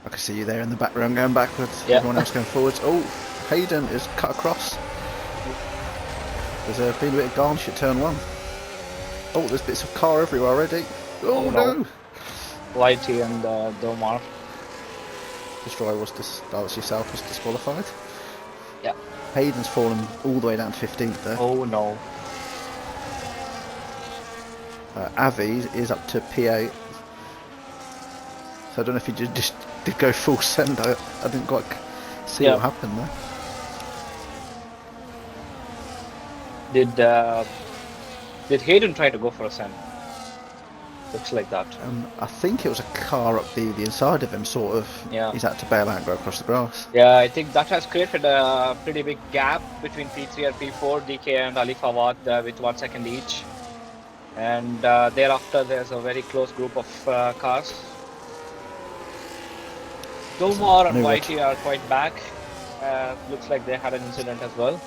I can see you there in the background going backwards,
Yeah.
everyone else going forwards. Oh, Hayden is cut across. There's been a bit of garnish at turn 1. Oh, there's bits of car everywhere already. Oh,
Oh, no.
no!
Whitey and Domar.
Destroyer was that's yourself was disqualified.
Yeah.
Hayden's fallen all the way down to 15th there.
Oh no.
Avi is up to P8. So I don't know if he just did go full send. I didn't quite see what happened
there. Did Hayden try to go for a send? Looks like that.
I think it was a car up the inside of him, sort of.
Yeah.
He's had to bail out and go across the grass.
Yeah, I think that has created a pretty big gap between P3 and P4, DK and Ali Fawad with 1 second each. And thereafter, there's a very close group of cars. Domar and Whitey are quite back. Looks like they had an incident as well.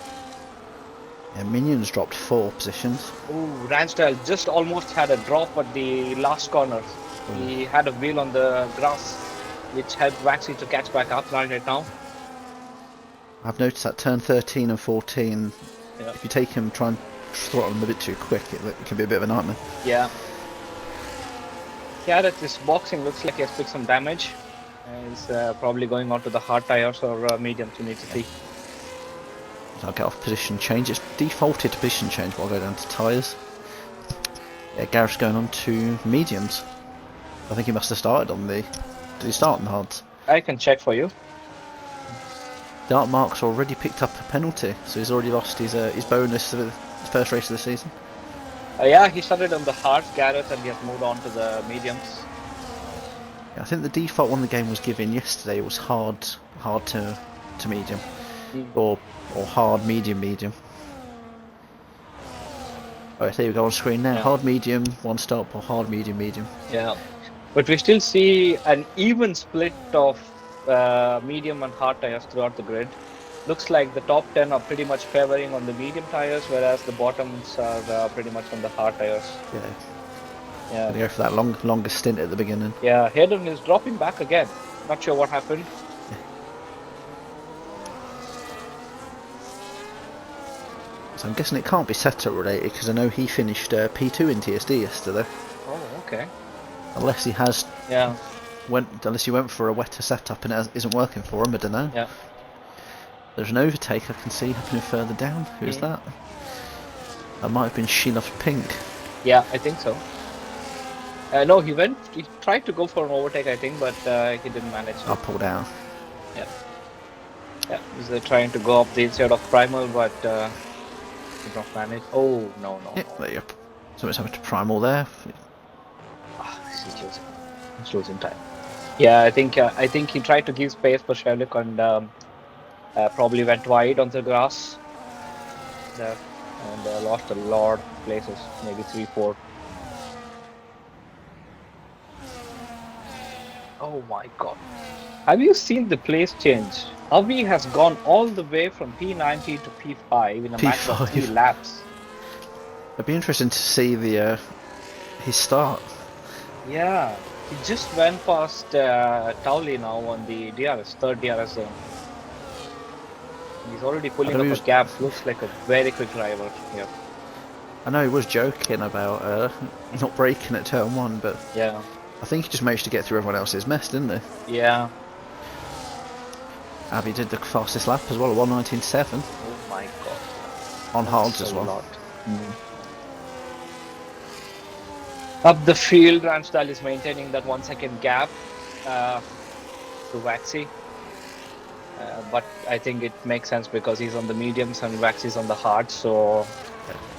Yeah, Minions dropped 4 positions.
Ooh, Ransdale just almost had a drop at the last corner. He had a wheel on the grass, which helped Waxy to catch back up right now.
I've noticed that turn 13 and 14, if you take him, try and throttle him a bit too quick, it can be a bit of a nightmare.
Yeah. Garrett is boxing, looks like he has picked some damage. He's probably going on to the hard tires or mediums, we need to see.
I'll get off position change. It's defaulted to position change, but I'll go down to tyres. Yeah, Gareth's going on to mediums. I think he must have started on the... Did he start on the hards?
I can check for you.
Dark Mark's already picked up a penalty, so he's already lost his bonus for his first race of the season.
Yeah, he started on the hards, Gareth, and he has moved on to the mediums.
Yeah, I think the default one the game was given yesterday was hard to medium. Or hard, medium. Oh, there we go on screen now. Yeah. Hard, medium, 1 stop, or hard, medium.
Yeah, but we still see an even split of medium and hard tires throughout the grid. Looks like the top 10 are pretty much favoring on the medium tires, whereas the bottoms are pretty much on the hard tires.
Yeah. Gonna go for that longest stint at the beginning.
Yeah, Hayden is dropping back again. Not sure what happened.
So I'm guessing it can't be setup related because I know he finished P2 in TSD yesterday.
Oh, okay.
Unless he has.
Yeah.
Unless he went for a wetter setup and it isn't working for him, I don't know.
Yeah.
There's an overtake I can see happening further down. Who's that? That might have been Sheenoff Pink.
Yeah, I think so. No, he tried to go for an overtake, I think, but he didn't manage.
I pulled out.
Yeah. Yeah, he's trying to go up the inside of Primal, but did not manage. Oh, no.
Yeah, there you go. Somebody's having to Primal there.
He's losing time. Yeah, I think he tried to give space for Sherlock and probably went wide on the grass there and lost a lot of places, maybe 3-4. Oh my god. Have you seen the place change? Avi has gone all the way from P90 to P5 in a matter of 3 laps.
It'd be interesting to see his start.
Yeah, he just went past Towley now on the DRS, third DRS zone. He's already pulling up a gap. Looks like a very quick driver. Yeah.
I know he was joking about not braking at turn 1, but
yeah,
I think he just managed to get through everyone else's mess, didn't he?
Yeah.
Avi did the fastest lap as well, at 1:19.7.
Oh my god.
On hards as well.
Up the field, Ramsdale is maintaining that 1 second gap to Waxy. But I think it makes sense because he's on the mediums and Waxy's on the hards, so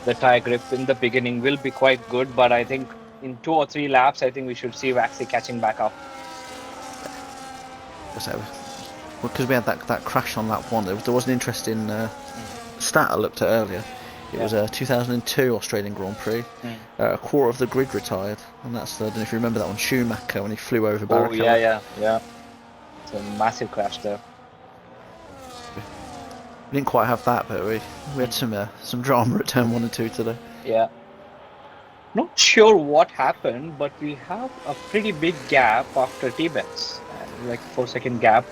the tire grip in the beginning will be quite good, but I think in 2 or 3 laps, I think we should see Waxy catching back up.
Because we had that crash on lap 1, there was an interesting stat I looked at earlier. It was a 2002 Australian Grand Prix. A quarter of the grid retired, and that's I don't know if you remember that one, Schumacher, when he flew over Barrichello.
Oh yeah. It's a massive crash there.
We didn't quite have that, but we had some drama at turn 1 and 2 today.
Yeah. Not sure what happened, but we have a pretty big gap after T-Bets, like a 4 second gap.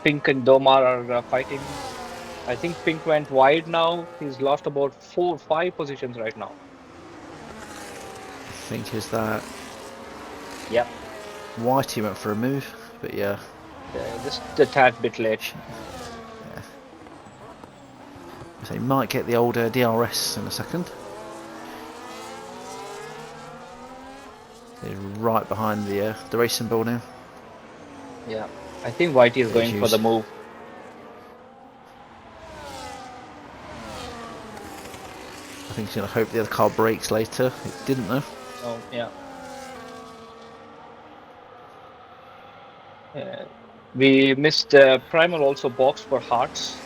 Pink and Domar are fighting. I think Pink went wide now. He's lost about 4 or 5 positions right now.
I think is that.
Yep.
Whitey went for a move, but yeah.
Just a tad bit late.
Yeah. So he might get the old DRS in a second. He's right behind the racing ball now.
Yeah, I think Whitey is going for the move.
I think he's going to hope the other car brakes later. It didn't though.
Oh, yeah. We missed Primal also boxed for hearts.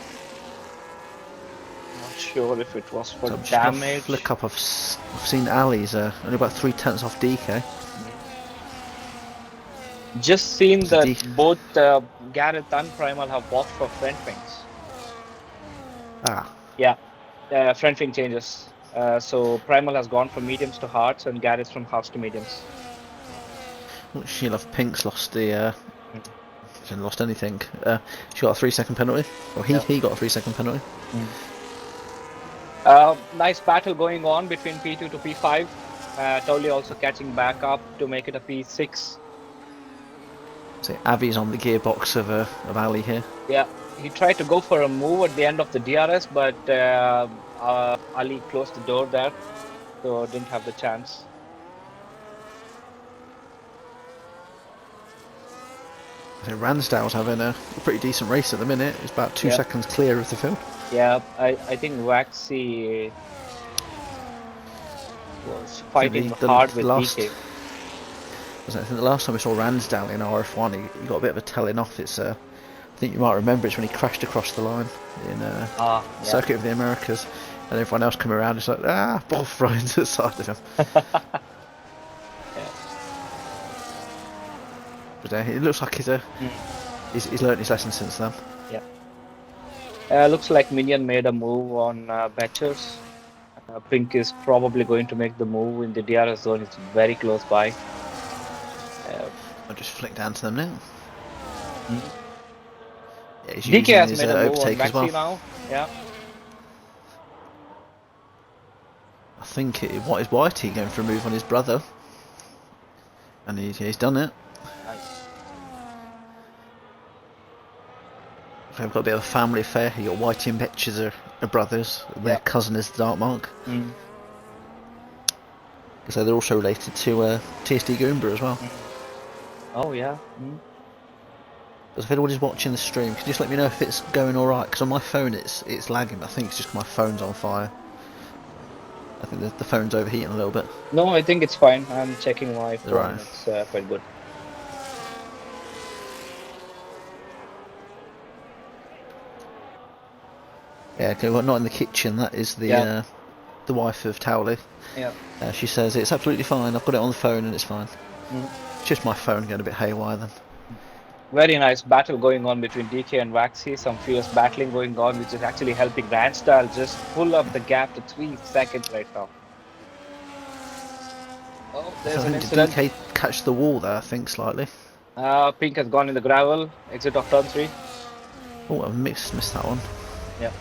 Not sure if it was for
So I'm just
damage.
Flick up. I've seen Ali's only about 3/10 off DK.
Just seen
So
that both Gareth and Primal have boxed for front wings.
Ah.
Yeah, front wing changes. So Primal has gone from mediums to hards, and Gareth from halves to mediums.
She'll have Pink's lost the.
Mm.
She hasn't lost anything. She got a 3-second penalty. Or he got a 3-second penalty.
Nice battle going on between P2 to P5. Totally also catching back up to make it a P6.
So Avi's on the gearbox of Ali here.
Yeah, he tried to go for a move at the end of the DRS, but Ali closed the door there, so didn't have the chance.
So Ransdale's having a pretty decent race at the minute. It's about 2 seconds clear of the field.
Yeah, I think Waxy was fighting hard with DK.
I think the last time we saw Ransdale in RF1, he got a bit of a telling off. It's I think you might remember it's when he crashed across the line in Circuit of the Americas, and everyone else come around. It's like both right into the side of him. But it looks like he's learnt his lesson since then.
Yeah. Looks like Minion made a move on Betchers. Pink is probably going to make the move in the DRS zone. It's very close by.
I'll just flick down to them now. Yeah, he's
DK has made a move on
Maxi
now. Yeah.
I think what is Whitey going for a move on his brother, and he's done it.
Nice.
So we've got a bit of a family affair. You got Whitey and Betches are brothers. Their cousin is the Dark Mark. So they're also related to TSD Goomba as well.
Oh yeah.
Because if anybody's watching the stream, can you just let me know if it's going alright? Because on my phone it's lagging. I think it's just my phone's on fire. I think the phone's overheating a little bit.
No, I think it's fine. I'm checking my phone.
Right.
It's quite good.
Yeah, okay, well, not in the kitchen. That is the wife of Towley.
Yeah.
She says it's absolutely fine. I've got it on the phone and it's fine. It's just my phone getting a bit haywire then.
Very nice battle going on between DK and Waxy. Some fierce battling going on, which is actually helping Ransdale just pull up the gap to 3 seconds right now. Oh, there's an incident.
Did DK catch the wall there, I think, slightly?
Pink has gone in the gravel. Exit of turn 3.
Oh, I missed that one.
Yeah.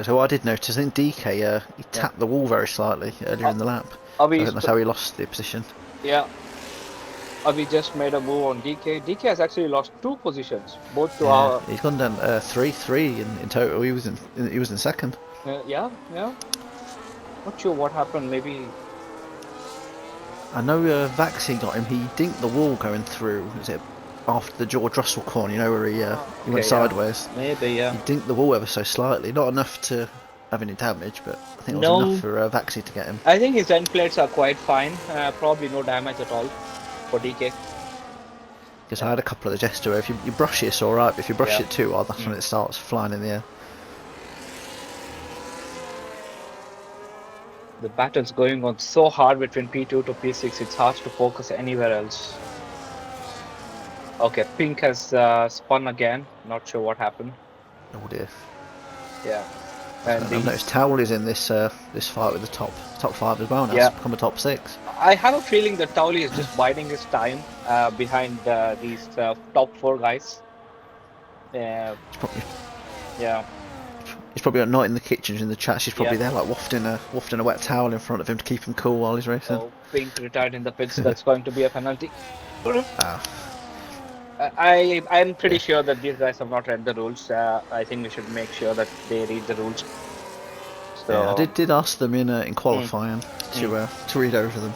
So what I did notice, I think DK he tapped the wall very slightly earlier in the lap. I think that's how he lost the position.
Yeah. Avi just made a move on DK. DK has actually lost 2 positions, both to our.
He's gone down 3 in total. He was in second.
Yeah. Not sure what happened. Maybe.
I know Vaxi got him. He dinked the wall going through. Was it after the George Russell corner? You know where he went sideways.
Maybe, yeah.
He dinked the wall ever so slightly. Not enough to have any damage, but I think it was enough for Vaxi to get him.
I think his end plates are quite fine. Probably no damage at all for DK.
Because I had a couple of the gesture where if you brush it, it's alright, but if you brush it too hard, that's when it starts flying in the air.
The battle's going on so hard between P2 to P6, it's hard to focus anywhere else. Okay, Pink has spun again. Not sure what happened.
Oh dear.
Yeah. And
I've noticed Towel is in this this fight with the top 5 as well now. It's become a top 6.
I have a feeling that Towley is just biding his time behind these top 4 guys.
Probably,
Yeah.
He's probably not in the kitchen, in the chat. She's probably
Yeah.
there, like wafting a wet towel in front of him to keep him cool while he's racing.
So Pink retired in the pits. That's going to be a penalty.
Ah,
I'm pretty
yeah.
sure that these guys have not read the rules. I think we should make sure that they read the rules.
Yeah, I
So
did ask them in qualifying to read over them.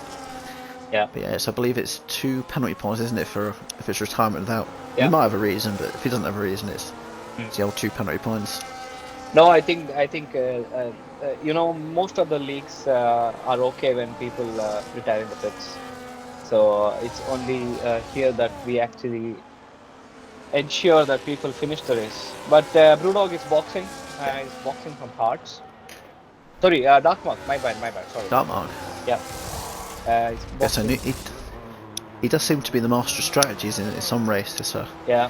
yeah,
But yeah, so I believe it's 2 penalty points, isn't it, for if it's retirement without?
Yeah.
He might have a reason, but if he doesn't have a reason, it's
Mm.
the old 2 penalty points.
no, I think most of the leagues are okay when people retire in the pits. So it's only here that we actually ensure that people finish the race. But Brewdog is boxing. He's boxing from Hearts. Sorry, Dark Mark. My bad. Sorry.
Dark Mark.
Yeah. He's
Yes,
boxing.
he does seem to be the master of strategies in some races. So
Yeah.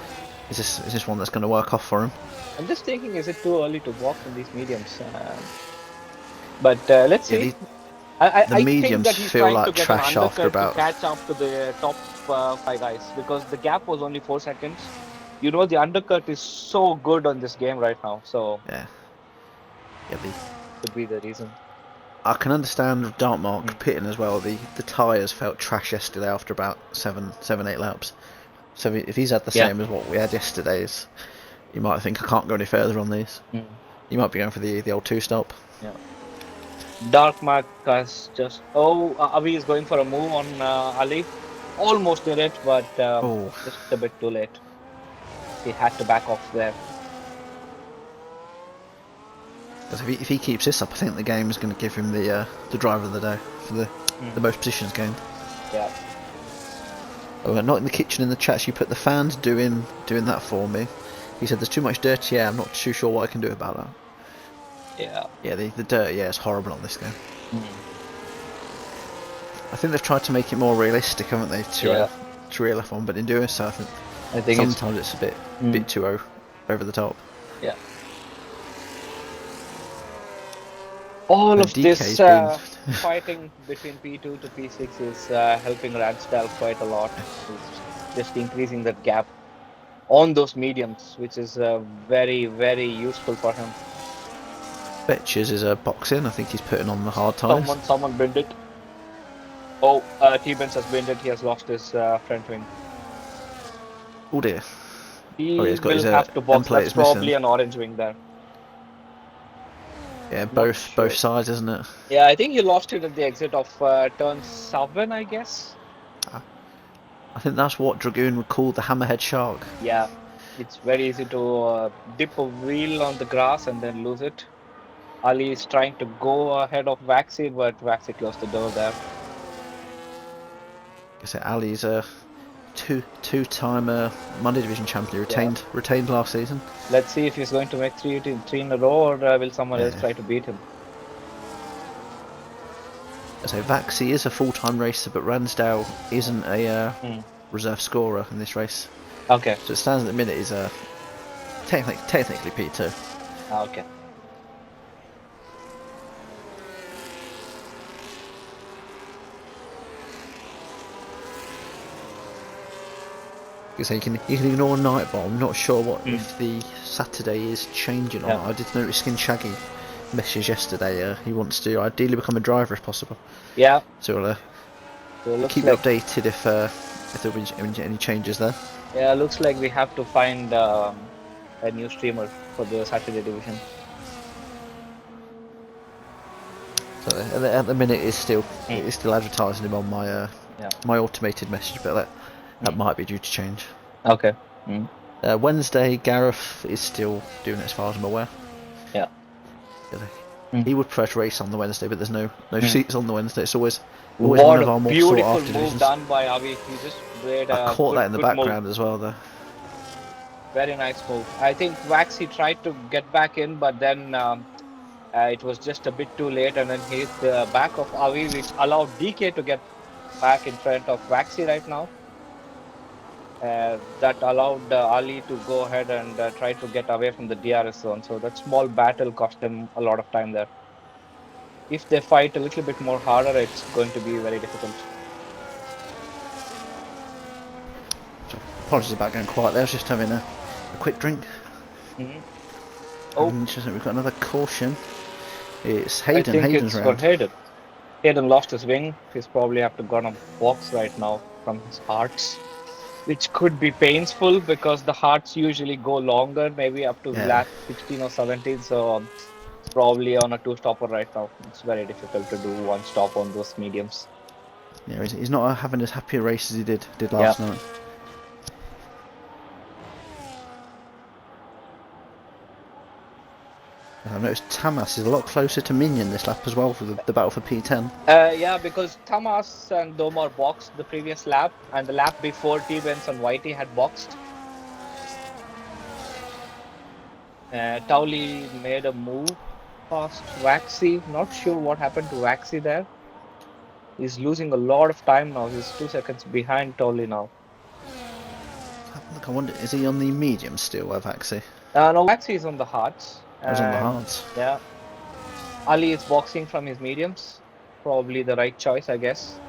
is this one that's going to work off for him?
I'm just thinking, is it too early to box in these mediums? But let's
Yeah,
see.
the
I think
mediums
that he's
feel
trying to
like
get an
trash after
undercut to
about.
catch up to the top 5 guys because the gap was only 4 seconds. You know, the undercut is so good on this game right now, so
Yeah,
could be the reason.
I can understand Dark Mark
Mm.
pitting as well. The tyres felt trash yesterday after about 7-8 laps. So if he's had the
Yeah.
same as what we had yesterday, you might think I can't go any further on these.
Mm.
You might be going for the old 2-stop.
Yeah. Dark Mark has just. Oh, Avi is going for a move on Ali. Almost did it, but just a bit too late. He had to back off there.
Because if he keeps this up, I think the game is going to give him the driver of the day for the most positions gained.
Yeah.
Oh, not in the kitchen. In the chat, you put the fans doing that for me. He said there's too much dirty air. I'm not too sure what I can do about that.
Yeah.
Yeah, the dirty air is horrible on this game.
Mm.
I think they've tried to make it more realistic, haven't they, to real F1? But in doing so, I think sometimes it's a bit too over the top.
Yeah. All of
DK's
this fighting between P2 to P6 is helping Ransdale quite a lot. It's just increasing that gap on those mediums, which is very, very useful for him.
Betches is boxing. I think he's putting on the hard tyres.
Someone binned it. Oh, T-Benz has binned it. He has lost his front wing.
Oh dear.
He
he's got
will
his
have to box. That's
is
probably
missing.
an orange wing there.
Yeah,
Not
both
sure.
sides, isn't it?
Yeah, I think he lost it at the exit of turn 7, I guess.
I think that's what Dragoon would call the hammerhead shark.
Yeah, it's very easy to dip a wheel on the grass and then lose it. Ali is trying to go ahead of Waxy, but Waxy closed the door there.
I say Ali's a two-time Monday Division champion. Retained last season.
Let's see if he's going to make three in a row, or will someone else try to beat him?
I say Vaxi is a full-time racer, but Ransdale isn't a reserve scorer in this race.
Okay.
So it stands at the minute is technically P2.
Okay.
So you can ignore Nightball. I'm not sure if the Saturday is changing or not. I did notice Skin Shaggy message yesterday. He wants to ideally become a driver if possible.
Yeah.
So we'll keep you updated if there will be any changes there.
Yeah, looks like we have to find a new streamer for the Saturday division.
So at the minute it's still advertising him on my my automated message, but that might be due to change.
Okay.
Wednesday, Gareth is still doing it as far as I'm aware.
Yeah.
He would prefer to race on the Wednesday, but there's no seats on the Wednesday. It's always one of our more sought after
beautiful
divisions.
move done by Avi. He just made
I caught that in the background as well, though.
Very nice move. I think Waxy tried to get back in, but then it was just a bit too late, and then he hit the back of Avi, which allowed DK to get back in front of Waxy right now. That allowed Ali to go ahead and try to get away from the DRS zone. So that small battle cost him a lot of time there. If they fight a little bit more harder, it's going to be very difficult.
Apologies about going quiet there. I was just having a quick drink.
Oh,
Interesting. We've got another caution. It's
I
Hayden.
think
Hayden's
it's for
round.
Hayden. Hayden lost his wing. He's probably have to go on a box right now from his hearts, which could be painful because the hearts usually go longer, maybe up to
Yeah.
lap 16 or 17. So it's probably on a two-stopper right now. It's very difficult to do one stop on those mediums.
Yeah. He's not having as happy a race as he did
Yeah.
last night. I've noticed Tamas is a lot closer to Minion this lap as well for the battle for P10.
Yeah, because Thomas and Domar boxed the previous lap, and the lap before T-Benz and Whitey had boxed. Towley made a move past Waxy. Not sure what happened to Waxy there. He's losing a lot of time now. He's 2 seconds behind Towley now.
Look, I wonder, is he on the medium still, Avaxi?
No, Waxy is on the hearts,
I was on the
and
hards.
yeah, Ali is boxing from his mediums. Probably the right choice, I guess.
Do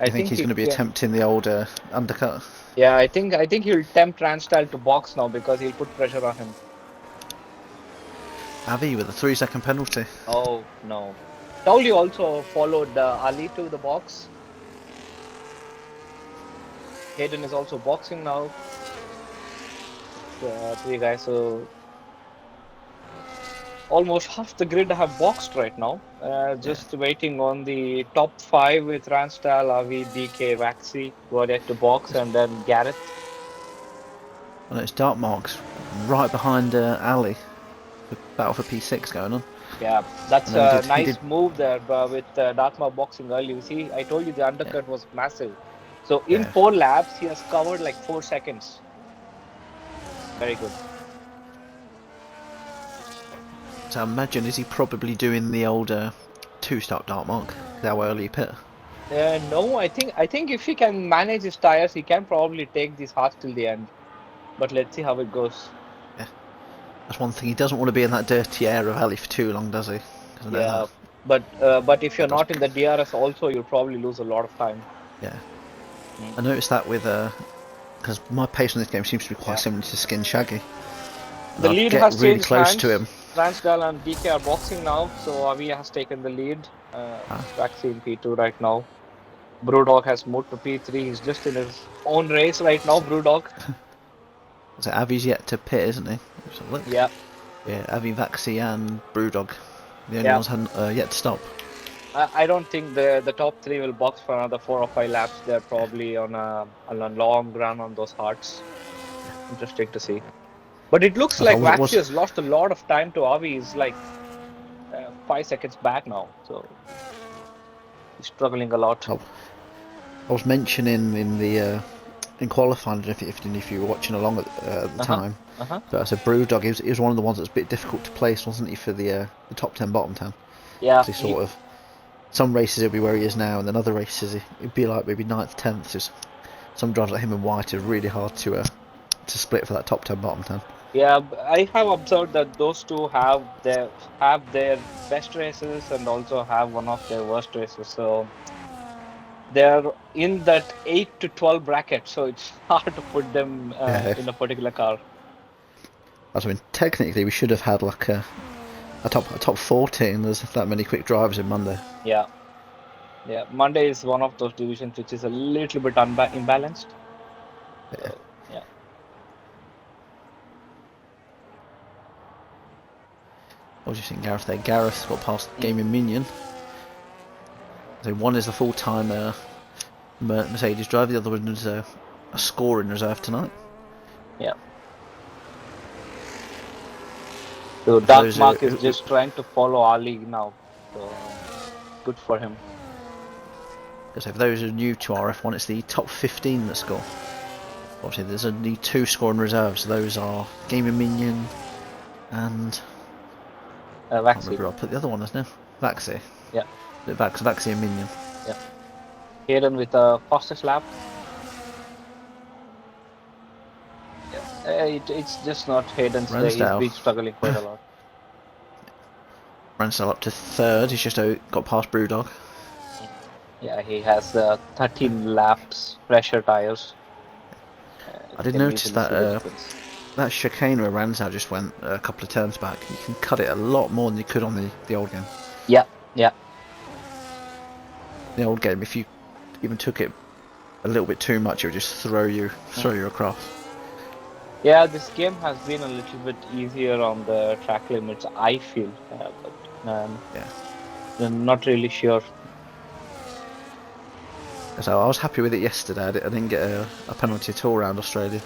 I
you think
think
he's
he
going to be
can.
attempting the old undercut?
Yeah, I think he'll tempt Randstyle to box now because he'll put pressure on him.
Avi with a 3-second penalty.
Oh no. Towley also followed Ali to the box. Hayden is also boxing now. Three guys, so almost half the grid have boxed right now.
Yeah.
Just waiting on the top five with Ranstal, Avi, DK, Waxy, who are yet to box, and then Gareth.
I know it's Dark Marks right behind Ali. The battle for P6 going on.
Yeah, that's
I know
a
he did.
nice move there with Dartmouth boxing early. You see, I told you the
Yeah.
undercut was massive. So in
Yeah.
4 laps, he has covered like 4 seconds. Very good.
So I imagine, is he probably doing the old two-stop Dark Mark? How early pit?
No, I think if he can manage his tires, he can probably take these hearts till the end. But let's see how it goes.
Yeah. That's one thing. He doesn't want to be in that dirty air of Ali for too long, does he? Because I know
Yeah,
that.
but if you're
That does.
not in the DRS also, you'll probably lose a lot of time.
Yeah.
Mm.
I noticed that with because my pace in this game seems to be quite
Yeah.
similar to Skin Shaggy. And
The
I'd
lead
get
has
really
changed
close to
hands.
him.
Ransdale and DK are boxing now, so Avi has taken the lead. Waxy in P2 right now. Brewdog has moved to P3. He's just in his own race right now, Brewdog.
So Avi's yet to pit, isn't he? Let's have a look.
Yeah,
Yeah, Avi, Vaxi and Brewdog. The only
yeah.
ones hadn't yet to stop.
I don't think the top three will box for another 4 or 5 laps. They're probably on a long run on those hearts. Interesting to see. But it looks
I
like Waxy
was
has lost a lot of time to Avi. He's like 5 seconds back now, so he's struggling a lot.
I was mentioning in the in qualifying, if you were watching along at the time, but I said Brewdog. He was one of the ones that's a bit difficult to place, wasn't he, for the top 10, bottom 10?
Yeah,
Because he sort of some races he'll be where he is now, and then other races he'd be like maybe 9th, 10th. Just some drivers like him and White are really hard to split for that top 10, bottom 10.
yeah. I have observed that those two have their best races and also have one of their worst races. So they're in that 8 to 12 bracket. So it's hard to put them
Yeah.
in a particular car.
I mean, technically we should have had like a top 14. There's that many quick drivers in Monday.
Yeah, yeah. Monday is one of those divisions which is a little bit imbalanced.
Yeah.
So yeah.
What do you think, Gareth? There, Gareth got past Gaming Minion. So one is the full-time Mercedes driver. The other one is a score in reserve tonight.
Yeah. So Dark Mark is just trying to follow Ali now. So good for him.
So for those who are new to RF1, it's the top 15 that score. Obviously, there's only 2 score in reserve. So those are Gaming Minion and I can't
Waxy.
remember. I'll put the other one as now. Vaxi.
Yeah.
Vaxi and Minion.
Yeah. Hayden with the fastest lap. Yeah. It's just not Hayden's day. He's
Ransdale.
been struggling quite a lot.
Ransdale up to 3rd. He's just got past Brewdog.
Yeah, he has 13 laps, pressure tires.
I did notice that that chicane where Ranzau just went a couple of turns back, you can cut it a lot more than you could on the old game.
Yeah, yeah.
The old game, if you even took it a little bit too much, it would just throw you across.
Yeah, this game has been a little bit easier on the track limits, I feel, but
Yeah.
I'm not really sure.
So I was happy with it yesterday. I didn't get a penalty at all around Australia.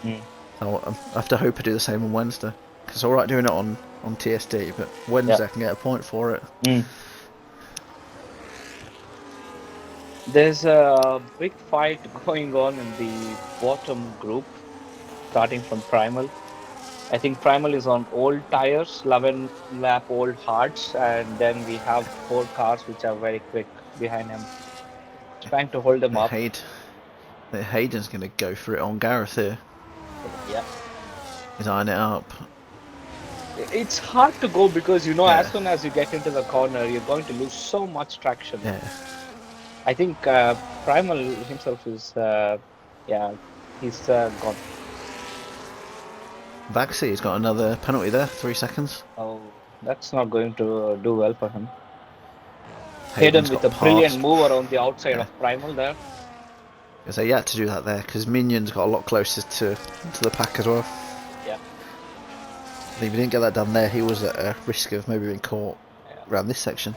Mm.
So I have to hope I do the same on Wednesday. Because it's alright doing it on TSD, but Wednesday I can get a point for it.
Mm. There's a big fight going on in the bottom group, starting from Primal. I think Primal is on old tires, 11 lap old hards, and then we have 4 cars which are very quick behind him, trying to hold him up.
Hayden's going to go for it on Gareth here.
Yeah.
He's eyeing it up.
It's hard to go because, you know, as soon as you get into the corner, you're going to lose so much traction.
Yeah.
I think Primal himself is, he's gone.
Baxi has got another penalty there, 3 seconds.
Oh, that's not going to do well for him.
Hayden
with a brilliant move around the outside of Primal there.
So he had to do that there because Minion's got a lot closer to the pack as well.
Yeah.
If he didn't get that done there, he was at a risk of maybe being caught around this section.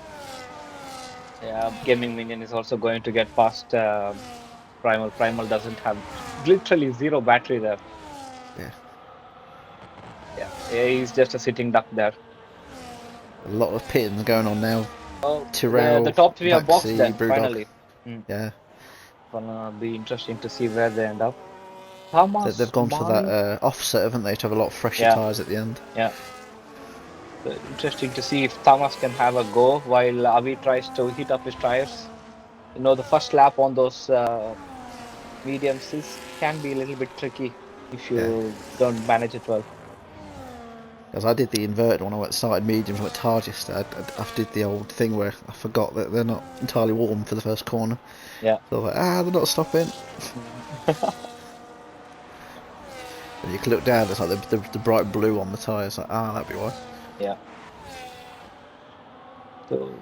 Yeah, Gaming Minion is also going to get past Primal. Primal doesn't have literally 0 battery there. Yeah, he's just a sitting duck there.
A lot of pitting going on now.
Oh,
Tyrrell,
the top 3 are boxed then,
Brewdog.
finally.
Yeah.
Gonna be interesting to see where they end up. Thomas,
they've gone for that offset, haven't they, to have a lot of fresher tyres at the end.
Yeah. Interesting to see if Thomas can have a go while Avi tries to heat up his tyres. You know, the first lap on those mediums can be a little bit tricky if you don't manage it well.
As I did the inverted one, I went started mediums, I went hard yesterday. I did the old thing where I forgot that they're not entirely warm for the first corner.
Yeah.
So I was like, they're not stopping. And you can look down, it's like the bright blue on the tyres, like, that'd be why.
Yeah. So,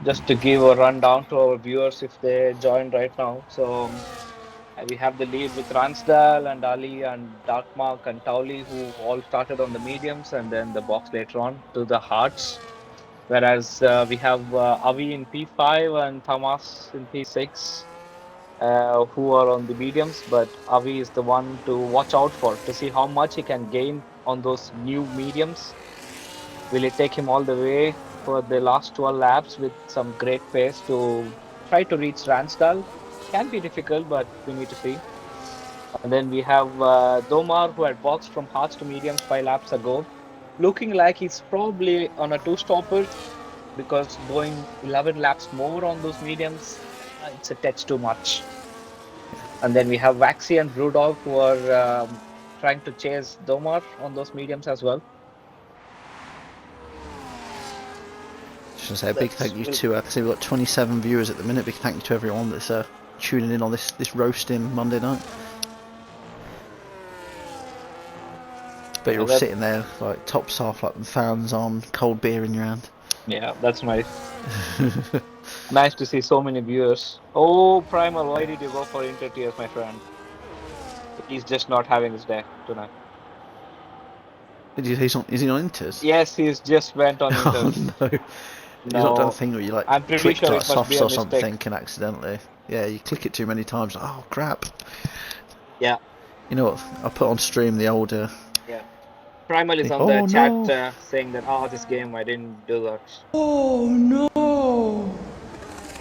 just to give a rundown to our viewers if they joined right now. So, we have the lead with Ransdale and Ali and Darkmark and Towley, who all started on the mediums, and then the box later on to the hards. Whereas we have Avi in P5 and Thomas in P6, who are on the mediums. But Avi is the one to watch out for to see how much he can gain on those new mediums. Will it take him all the way for the last 12 laps with some great pace to try to reach Ransdale? Can be difficult, but we need to see. And then we have Domar, who had boxed from hards to mediums 5 laps ago, looking like he's probably on a 2-stopper because going 11 laps more on those mediums, it's a touch too much. And then we have Waxy and Brewdog, who are trying to chase Domar on those mediums as well.
Just want to say a big thank you to, I can see we've got 27 viewers at the minute. Big thank you to everyone that's tuning in on this roasting Monday night. But you're all sitting there like tops off, like fans on, cold beer in your hand.
Yeah, that's nice. Nice to see so many viewers. Oh, Primal, why did you go for Inter Tears, my friend? He's just not having his day tonight.
Is he on Inters?
Yes, he's just went on Inters.
Oh no. You've not done a thing where you like
I'm pretty
clicked
sure
like
it must be a
softs or something
mistake.
and accidentally. Yeah, you click it too many times. Oh crap.
Yeah.
You know what? I'll put on stream the older.
Yeah. Primal is on the chat saying that, this game I didn't do that.
Oh no!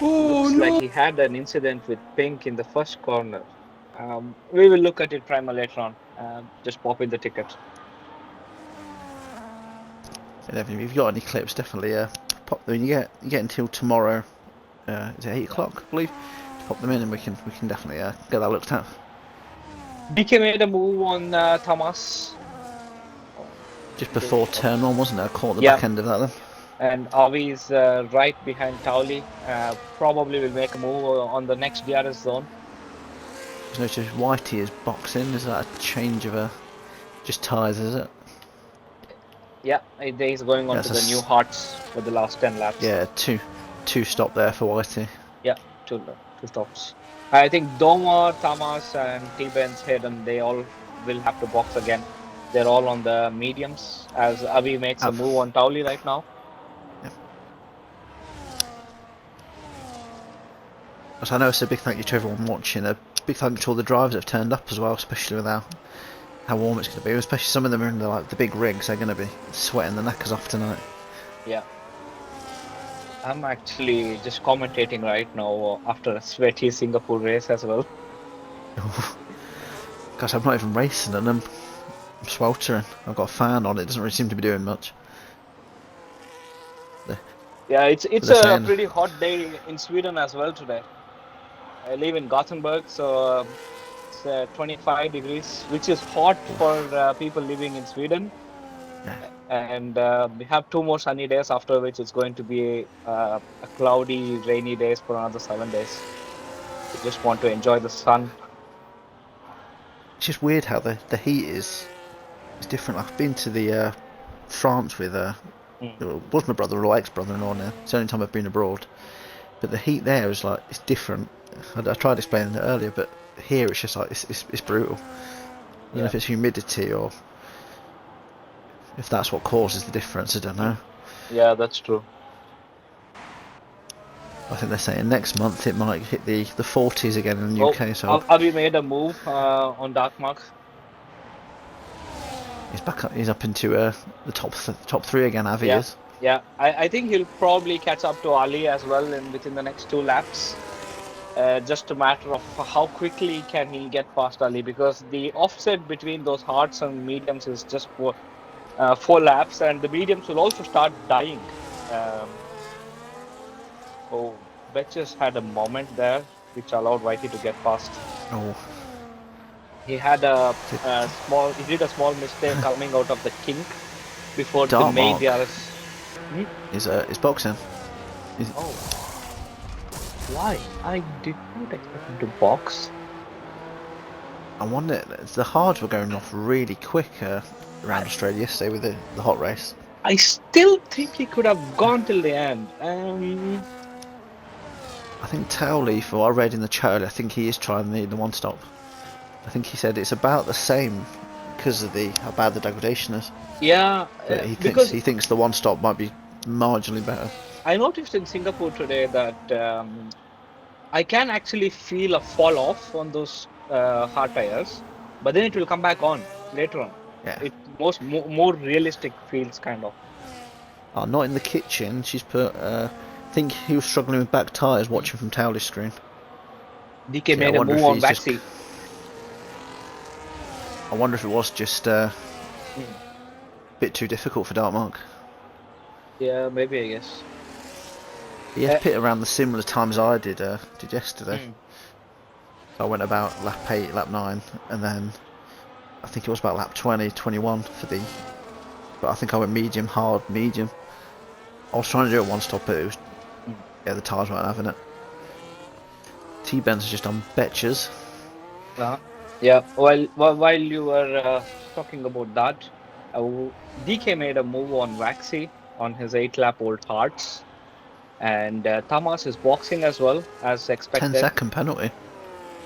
Oh
Looks like he had an incident with Pink in the first corner. We will look at it Primal later on. Just pop in the ticket.
And if you've got any clips, definitely pop them. You get until tomorrow. Is it 8 o'clock, I believe? To pop them in, and we can definitely get that looked at.
DK made a move on Thomas.
Just before turn 1, wasn't it? I caught the back end of that then.
And Avi is right behind Towley. Probably will make a move on the next DRS zone.
Just noticed Whitey is boxing. Is that a change of a Just tyres, is it?
Yeah, he's going on
Yeah,
to the new Hearts for the last 10 laps.
yeah, two stop there for Whitey.
Yeah, two stops. I think Doma, Thomas, and T-Benz Hayden, they all will have to box again. They're all on the mediums as Avi makes a
Have,
move on Towley right now.
yeah. So I know it's a big thank you to everyone watching. A big thank you to all the drivers that have turned up as well, especially with how warm it's going to be. Especially some of them are in the big rigs. They're going to be sweating the knackers off tonight.
Yeah. I'm actually just commentating right now after a sweaty Singapore race as well.
Gosh, I'm not even racing and I'm sweltering. I've got a fan on. It doesn't really seem to be doing much.
Yeah, it's
They're
a
saying,
pretty hot day in Sweden as well today. I live in Gothenburg, so it's 25 degrees, which is hot for people living in Sweden.
yeah,
And we have 2 more sunny days, after which it's going to be a cloudy, rainy days for another 7 days. We just want to enjoy the sun.
it's just weird how the heat is different. I've been to the France with
Mm.
it was my brother or ex-brother-in-law now. It's the only time I've been abroad. But the heat there is like it's different. I tried explaining it earlier, but here it's just like it's brutal. I don't know if it's humidity or if that's what causes the difference. I don't know.
Yeah, that's true.
I think they're saying next month it might hit the 40s again in the
Oh,
UK. So
have you made a move on Dark Mark?
he's back up. He's up into the top three again. Avi
Yeah,
is.
yeah. I think he'll probably catch up to Ali as well within the next 2 laps. Just a matter of how quickly can he get past Ali, because the offset between those hards and mediums is just 4 laps, and the mediums will also start dying. Um, oh, Betches had a moment there which allowed Whitey to get past.
Oh,
He had he did a small mistake coming out of the kink before the
Dark
main
Mark
DRS. Hmm?
is boxing.
Oh, why? I did not expect him to box.
I wonder. The hards were going off really quick around
I,
Australia yesterday with the hot race.
I still think he could have gone till the end.
I think Towley, for what I read in the chat, I think he is trying the one stop. I think he said it's about the same because of how bad the degradation is.
Yeah,
But
because
he thinks the one stop might be marginally better.
I noticed in Singapore today that I can actually feel a fall off on those hard tires, but then it will come back on later on.
Yeah.
It more realistic feels kind of.
Oh, not in the kitchen. She's put. I think he was struggling with back tyres watching from Towley's screen.
DK
So, yeah,
made a move on Waxy.
I wonder if it was just a bit too difficult for Dark Mark.
Yeah, maybe, I guess.
He had pit around the similar times I did yesterday. So I went about lap 8, lap 9, and then I think it was about lap 20, 21 for the. But I think I went medium, hard, medium. I was trying to do it one stop, but it was yeah, the tyres weren't having it. T-Benz just on Betches.
Yeah. While you were talking about that, DK made a move on Waxy on his 8-lap-old Hearts, and Thomas is boxing as well as expected.
10-second penalty.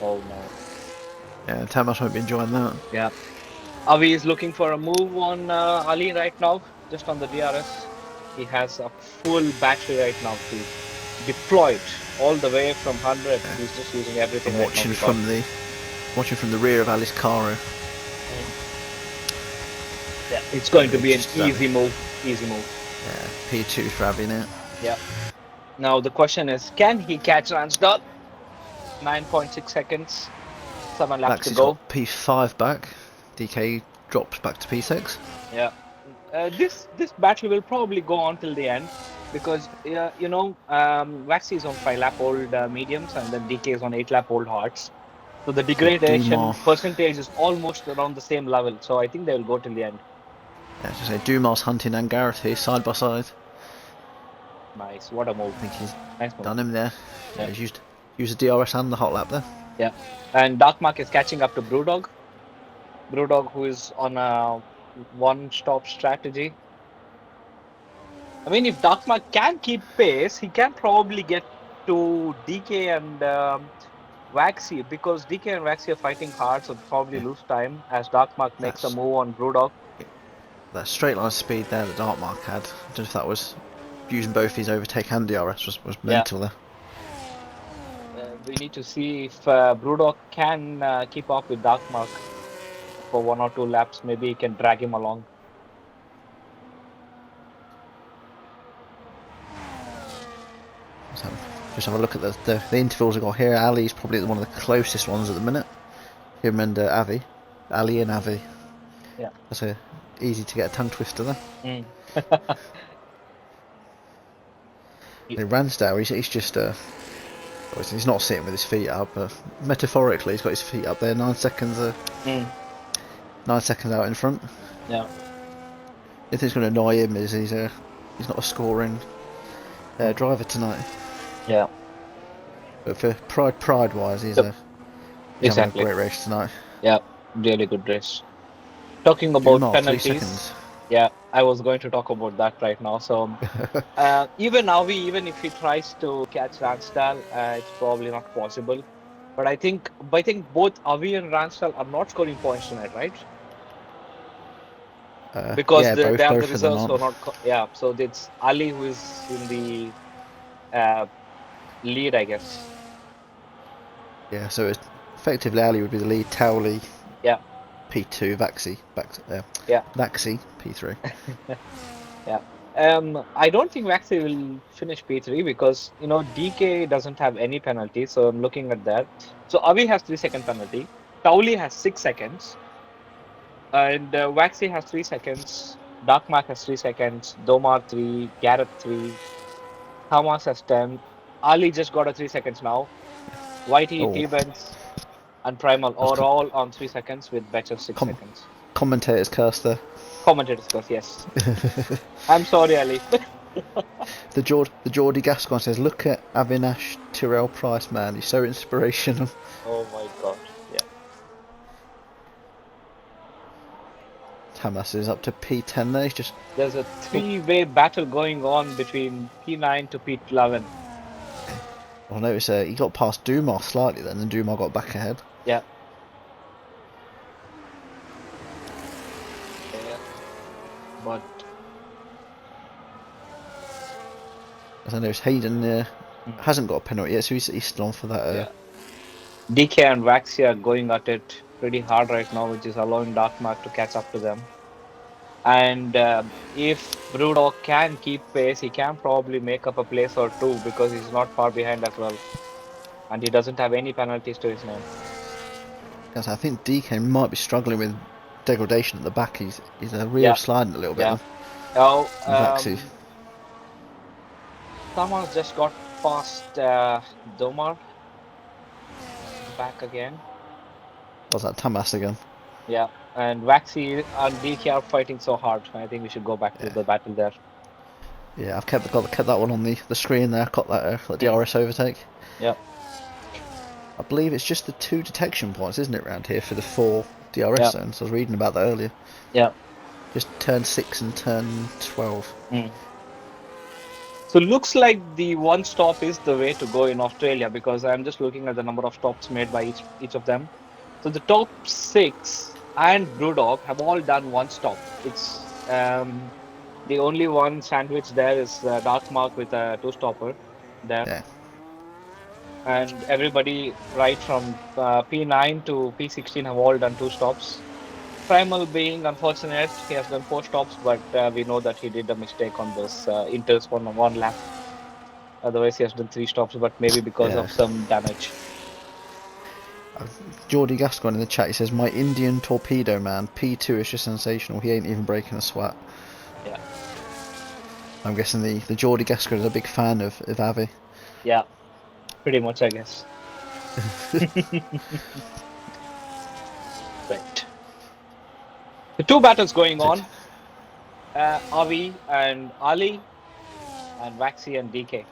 Oh no.
Yeah, Thomas won't be enjoying that.
Yeah. Avi is looking for a move on Ali right now, just on the DRS. He has a full battery right now to deploy it all the way from 100.
Yeah.
He's just using everything
I'm
right
watching
now.
Watching from the rear of Alice Caro.
Yeah, it's going to be an easy move. Easy move.
Yeah, P2 for Avi now.
Yeah. Now the question is, can he catch Ransdal? 9.6 seconds. 7 laps to go.
Got P5 back. DK drops back to P6.
Yeah. This battle will probably go on till the end, because Waxy is on 5-lap-old mediums, and then DK is on 8-lap-old Hearts. So the degradation percentage is almost around the same level. So I think they will go till the end.
Yeah, just say Dumas, Hunting, and Gareth here side by side.
Nice, what a move!
I think he's
nice move.
Done him there.
Yeah.
He's used the DRS and the hot lap there.
Yeah, and Dark Mark is catching up to Brewdog. Brewdog, who is on a one-stop strategy. I mean, if Darkmark can keep pace, he can probably get to DK and Waxy, because DK and Waxy are fighting hard, so probably
Yeah,
lose time as Darkmark makes a
that's
move on Brewdog.
that straight line speed there that Darkmark had. I don't know if that was using both his overtake and DRS was
Yeah,
mental there.
we need to see if Brewdog can keep up with Darkmark for 1 or 2 laps. Maybe he can drag him along.
So just have a look at the intervals we've got here. Ali's probably one of the closest ones at the minute. Him and Avi. Ali and Avi.
Yeah.
That's easy to get a tongue twister there.
Mm.
And Ransdale, he's just he's not sitting with his feet up, but metaphorically he's got his feet up there. 9 seconds, 9 seconds out in front.
Yeah.
The thing's going to annoy him is he's not a scoring driver tonight.
Yeah.
But for pride wise, he's having
Exactly.
a great race tonight.
Yeah, really good race. Talking
2
about
miles, 3
penalties,
seconds.
yeah, I was going to talk about that right now. So even Avi, even if he tries to catch Ransdal, it's probably not possible. But I think both Avi and Ransdal are not scoring points tonight, right? Because
Yeah,
they are the
both of them
reserves, so
aren't.
not yeah. So it's Ali who is in the uh, lead, I guess.
Yeah, so it's effectively Ali would be the lead. Towley
Yeah,
P2, Vaxi
yeah.
P3.
Yeah. I don't think Waxy will finish P3 because DK doesn't have any penalty. So I'm looking at that. So Avi has 3 second penalty. Towley has 6 seconds, and Waxy has 3 seconds. Darkmark has 3 seconds. Domar 3. Garrett 3. Thomas has 10. Ali just got a 3 seconds now. Whitey,
Oh,
T-Benz, and Primal
that's
are all on 3 seconds with Betcher 6 seconds.
commentators curse there.
Commentators curse, yes. I'm sorry, Ali.
The Geordie Gascon says, "Look at Avinash Tyrrell Price, man. He's so inspirational."
Oh my God. Yeah.
Tamas is up to P10 there. He's just
There's a three-way battle going on between P9 to P11.
I noticed he got past Dumar slightly then, and Dumar got back ahead.
Yeah. Yeah. But
As I noticed, Hayden hasn't got a penalty yet, so he's still on for that.
yeah, DK and Waxy are going at it pretty hard right now, which is allowing Darkmark to catch up to them. And if Brewdog can keep pace, he can probably make up a place or two because he's not far behind as well. And he doesn't have any penalties to his name.
Because I think DK might be struggling with degradation at the back. He's a real sliding a little bit.
Yeah. Oh,
Vaxi.
someone's just got past Domar. Back again.
Was that Tamas again?
Yeah, and Waxy and DK are fighting so hard. I think we should go back to the battle there.
Yeah, I've kept that one on the screen there. I've got that DRS overtake.
Yeah.
I believe it's just the 2 detection points, isn't it, around here for the 4 DRS zones? I was reading about that earlier.
Yeah.
Just turn 6 and turn 12.
So looks like the one stop is the way to go in Australia, because I'm just looking at the number of stops made by each of them. So the top 6 and Brewdog have all done one stop. It's the only one sandwich there is Darkmark with a 2-stopper there.
Yeah.
And everybody right from P9 to P16 have all done 2 stops. Primal being unfortunate, he has done 4 stops, but we know that he did a mistake on this Inters one lap. Otherwise, he has done 3 stops, but maybe because of some damage.
Geordie Gascon in the chat, he says, "My Indian torpedo man, P2 is just sensational. He ain't even breaking a sweat."
Yeah.
I'm guessing the Geordie Gascon is a big fan of Avi.
Yeah, pretty much, I guess. Right. The 2 battles going on. Avi and Ali, and Waxy and DK.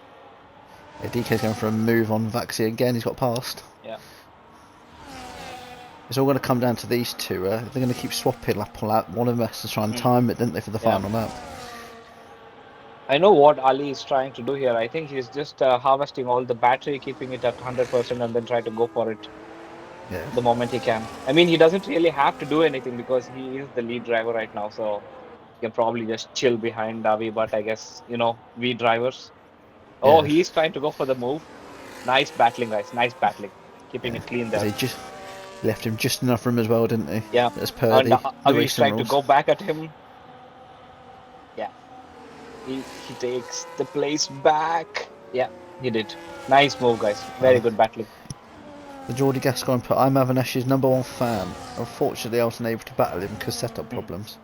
Yeah, DK's going for a move on Vaxi again. He's got past.
Yeah.
It's all going to come down to these two. They're going to keep swapping lap on lap. One of them has to try and time it, didn't they, for the final lap?
I know what Ali is trying to do here. I think he's just harvesting all the battery, keeping it at 100%, and then try to go for it
Yeah.
the moment he can. I mean, he doesn't really have to do anything because he is the lead driver right now, so he can probably just chill behind Davi. But I guess, we drivers. Oh,
Yeah.
he's trying to go for the move. Nice battling, guys. Nice battling. Keeping
Yeah.
it clean
'Cause
there.
he just left him just enough room as well, didn't he?
Yeah.
As per
And
the
Avi is
racing
trying to
rules.
go back at him. Yeah. He takes the place back. Yeah, he did. Nice move, guys. Very good battling.
The Geordie Gascoigne put, I'm Avanesh's #1 fan. Unfortunately, I wasn't able to battle him because setup problems.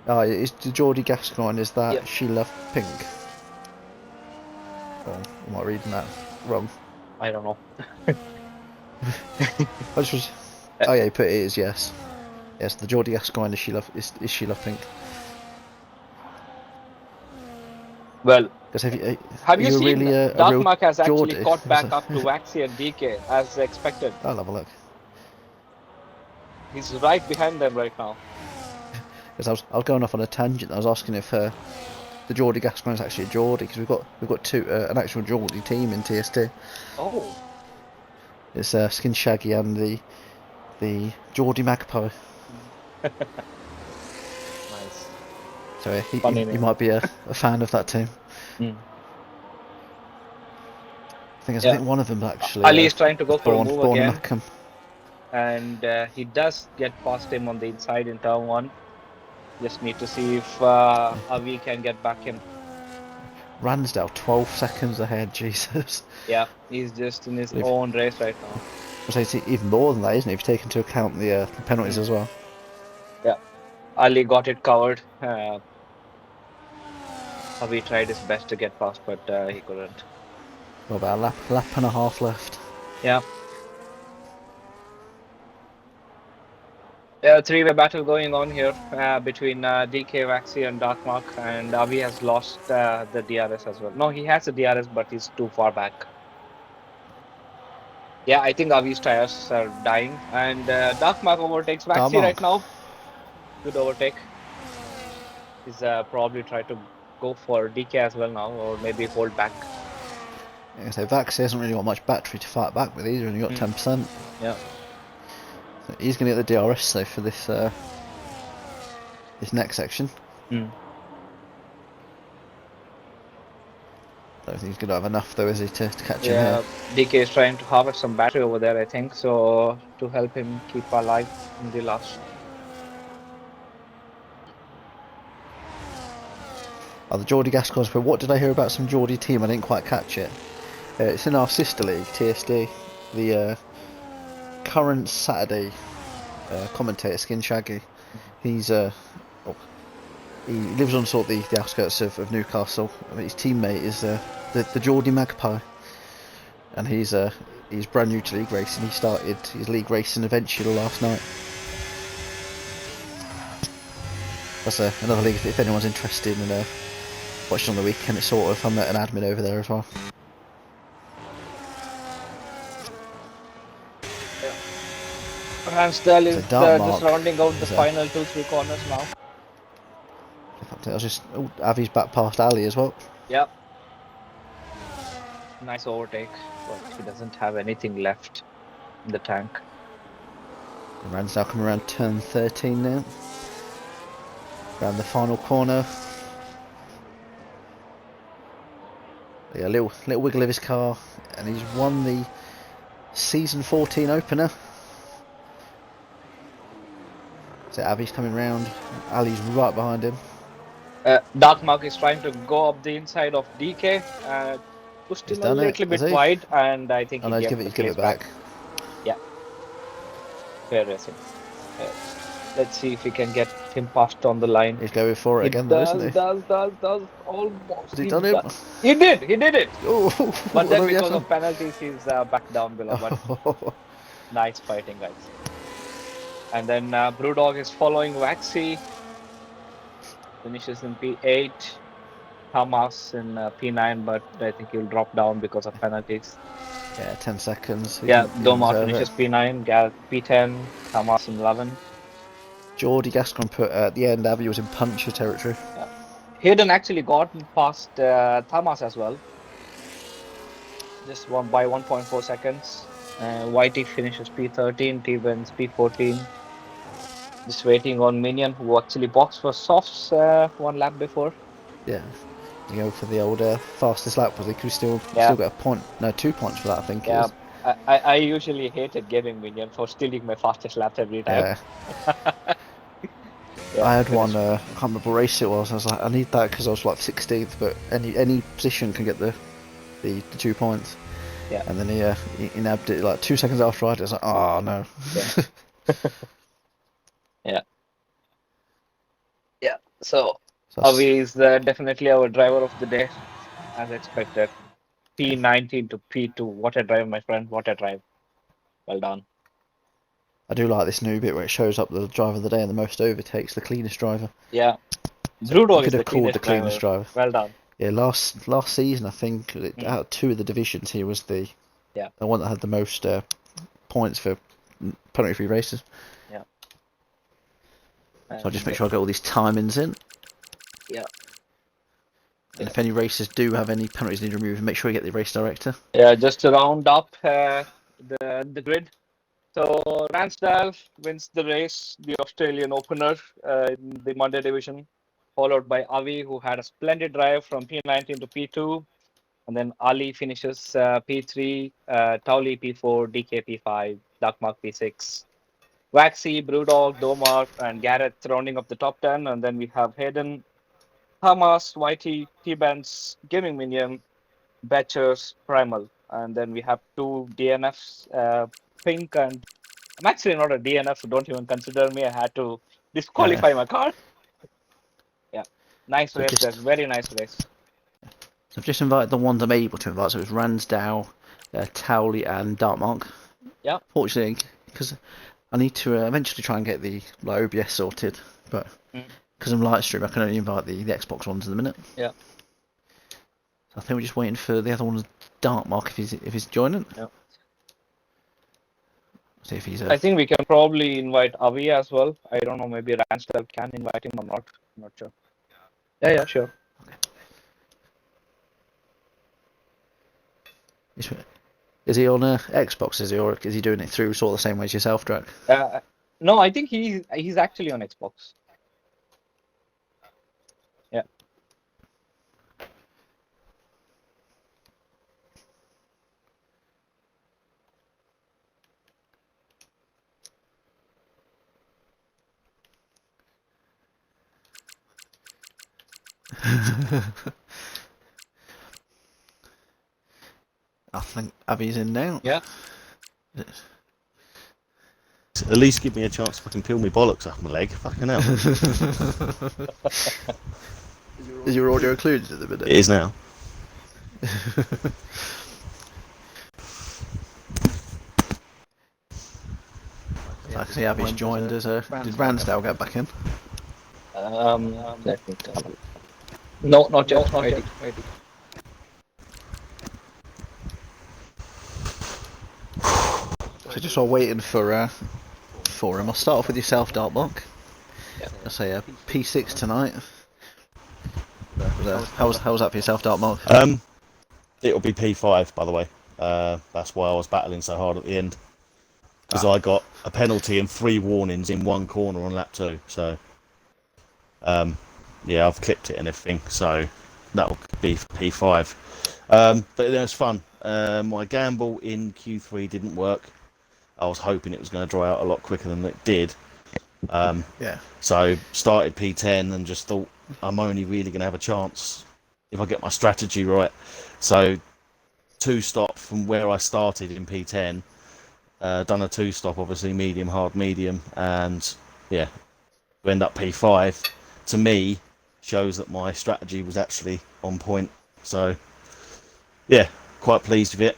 It's the Geordie Gascoigne, is that
Yep.
She Loved Pink? Oh, am I reading that wrong?
I don't know.
Which was, oh yeah, he put it is, yes. Yes, the Geordie Gascoigne is She Loved Pink.
Well,
Because
have
are
you
you
seen
really a
Dark
real
Mark has actually
Geordie?
caught back up to Waxy and DK as expected.
I'll have a look.
He's right behind them right now.
Because I was going off on a tangent. I was asking if the Geordie Gascoigne is actually a Geordie, because we've got an actual Geordie team in TST.
Oh,
It's Skin Shaggy and the Geordie Magpie.
nice.
So he
Funny name.
might be a fan of that team.
Mm.
I
Yeah.
think one of them actually.
Ali is trying to go for a move
Born in
again,
Mackham.
and he does get past him on the inside in turn 1. Just need to see if Avi can get back him.
Ransdale 12 seconds ahead. Jesus.
Yeah, he's just in his own race right now.
I say it's even more than that, isn't it? If you take into account the penalties as well.
Yeah, Ali got it covered. Avi tried his best to get past, but he couldn't.
Well, about a lap and a half left.
Yeah. Yeah, three-way battle going on here between DK, Waxy, and Darkmark, and Avi has lost the DRS as well. No, he has the DRS, but he's too far back. Yeah, I think Avi's tires are dying, and Darkmark overtakes Waxy right now. Good overtake. He's probably tried to go for DK as well now, or maybe hold back.
Yeah, so Vax hasn't really got much battery to fight back with. He's only got 10%.
Yeah.
So he's going to get the DRS though for this this next section.
Mm.
Don't think he's going to have enough though, is he, to catch him
Yeah,
here?
DK is trying to harvest some battery over there, I think, so to help him keep alive in the last.
Oh, the Geordie Gascoigne, but what did I hear about some Geordie team? I didn't quite catch it. It's in our sister league, TSD. The current Saturday commentator, Skin Shaggy. He's he lives on sort of the outskirts of Newcastle. His teammate is the Geordie Magpie, and he's brand new to league racing. He started his league racing eventually last night. That's another league if anyone's interested in watching on the weekend. It's sort of, I'm an admin over there as well.
Ransdale is just rounding out the final 2-3 corners now.
I was just Avi's back past Ali as well.
Yep. Nice overtake, but he doesn't have anything left in the tank.
Rand's now coming around turn 13 now. Around the final corner. Yeah, a little wiggle of his car, and he's won the season 14 opener. So Avi's coming round. Ali's right behind him.
Darkmark is trying to go up the inside of DK. Pushed him a little bit wide, and I think he gave it back. Yeah. Fair racing. Let's see if he can get him past on the line.
He's going for it again, though, isn't he?
Does almost.
Has he done it?
He did it.
Oh,
but then because of penalties, he's back down below. But nice fighting, guys. And then Brewdog is following Waxy. Finishes in P8. Hamas in P9, but I think he'll drop down because of penalties.
Yeah, 10 seconds. He
Yeah,
didn't
Domar
deserve it.
finishes P9, Gareth P10, Thomas in 11.
Geordie Gascon put at the end, Avi was in puncher territory.
Yeah. Hayden actually got past Thomas as well, just one by 1.4 seconds. Whitey finishes P13, T-Benz P14. Just waiting on Minion, who actually boxed for softs one lap before.
Yeah. You go for the old fastest lap, was he? Could he still
Yeah,
get a point? No, 2 points for that, I think it
yeah.
is.
I usually hated gaming Minion for stealing my fastest laps every time.
Yeah.
Yeah,
I had one,
finished.
I can't remember what race it was. I was like, I need that because I was like 16th, but any position can get the 2 points.
Yeah,
And then he nabbed it like 2 seconds after I did. I was like, oh no.
yeah, yeah, yeah. So
So
Avi is definitely our driver of the day, as expected. P19 to P2. What a drive, my friend. What a drive. Well done.
I do like this new bit where it shows up the driver of the day and the most overtakes, the cleanest driver.
Yeah.
So you
Brewdog is
could
the
have called the
cleanest
cleanest
driver.
driver.
Well done.
Yeah, last season I think
Mm.
out of 2 of the divisions he was the
Yeah.
one that had the most points for penalty-free races.
Yeah.
So I'll just
And
make sure I get all these timings in.
yeah.
And if any races do have any penalties need removed, make sure you get the race director.
Yeah, just to round up the grid. So Ransdale wins the race, the Australian opener in the Monday division, followed by Avi, who had a splendid drive from P19 to P2. And then Ali finishes P3, Towley P4, DK P5, Darkmark P6. Waxy, Brewdog, Domar, and Gareth rounding up the top 10. And then we have Hayden, Hamas, Whitey, T-Benz, Gaming Minion, Batchers, Primal. And then we have 2 DNFs, Pink and I'm actually not a DNF, so don't even consider me. I had to disqualify my car. Yeah, nice
So
race, guys. Very nice race.
I've just invited the ones I'm able to invite. So it was Ransdale, Towley, and Dartmark.
Yeah.
Fortunately, because I need to eventually try and get the OBS sorted, but because I'm live stream, I can only invite the Xbox ones in a minute.
Yeah.
So I think we're just waiting for the other one's Dartmark if he's joining.
Yeah.
See if he's.
I think we can probably invite Avi as well. I don't know, maybe Ransdale can invite him or not. I'm not sure. Yeah, sure.
Okay. Is he on Xbox? Or is he doing it through sort of the same way as yourself, Drac?
No, I think he's actually on Xbox. Yeah.
I think Abby's in now.
Yeah.
At least give me a chance to fucking peel my bollocks off my leg. Fucking hell.
Is your audio included at the minute?
It is now.
I can see Abby's joined us. Did Ransdale get back in?
Let me tell you. No, not yet. Not yet.
So just while waiting for him, I'll start off with yourself, Dartmark.
Yeah.
I'll say P6 tonight. How was that for yourself, Dartmark?
It'll be P5, by the way. That's why I was battling so hard at the end. Because I got a penalty and 3 warnings in one corner on lap 2. So, yeah, I've clipped it and everything. So, that'll be P5. But it was fun. My gamble in Q3 didn't work. I was hoping it was going to dry out a lot quicker than it did.
Yeah.
So, started P10 and just thought I'm only really going to have a chance if I get my strategy right. So, 2-stop from where I started in P10. Done a 2-stop, obviously, medium, hard, medium, and yeah, to end up P5, to me, shows that my strategy was actually on point. So, yeah, quite pleased with it.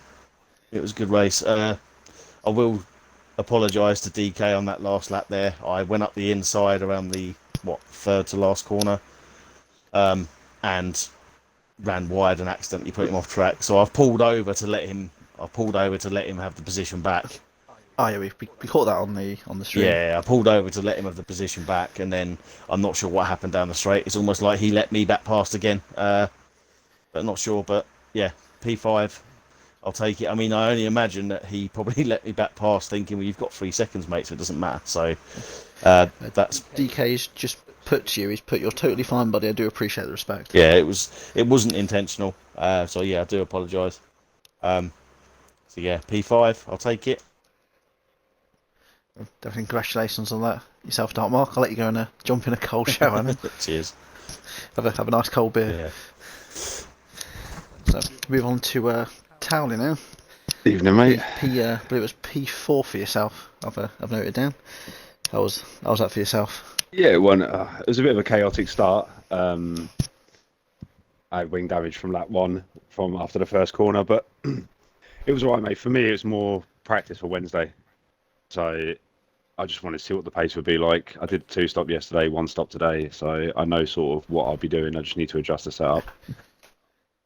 It was a good race. I will apologise to DK on that last lap there. I went up the inside around the, third to last corner, and ran wide and accidentally put him off track. So I've pulled over to let him I pulled over to let him have the position back.
Oh yeah, we caught that on the stream.
Yeah, I pulled over to let him have the position back, and then I'm not sure what happened down the straight. It's almost like he let me back past again, but not sure. But yeah, P5, I'll take it. I mean, I only imagine that he probably let me back past, thinking, well, you've got 3 seconds, mate, so it doesn't matter. So that's
DK's just put to you. He's put, "You're totally fine, buddy. I do appreciate the respect."
yeah, it wasn't intentional. So yeah, I do apologise. So yeah, P5, I'll take it.
Definitely congratulations on that yourself, Dark Mark. I'll let you go and jump in a cold shower and
Cheers.
have a nice cold beer.
Yeah.
So move on to Towley now.
Evening, mate.
I believe it was P4 for yourself. I've noted down. How was that for yourself?
Yeah, it was a bit of a chaotic start. I had wing damage from lap 1 from after the first corner, but it was alright, mate. For me, it was more practice for Wednesday. So I just wanted to see what the pace would be like. I did 2 stop yesterday, 1 stop today, so I know sort of what I'll be doing. I just need to adjust the setup.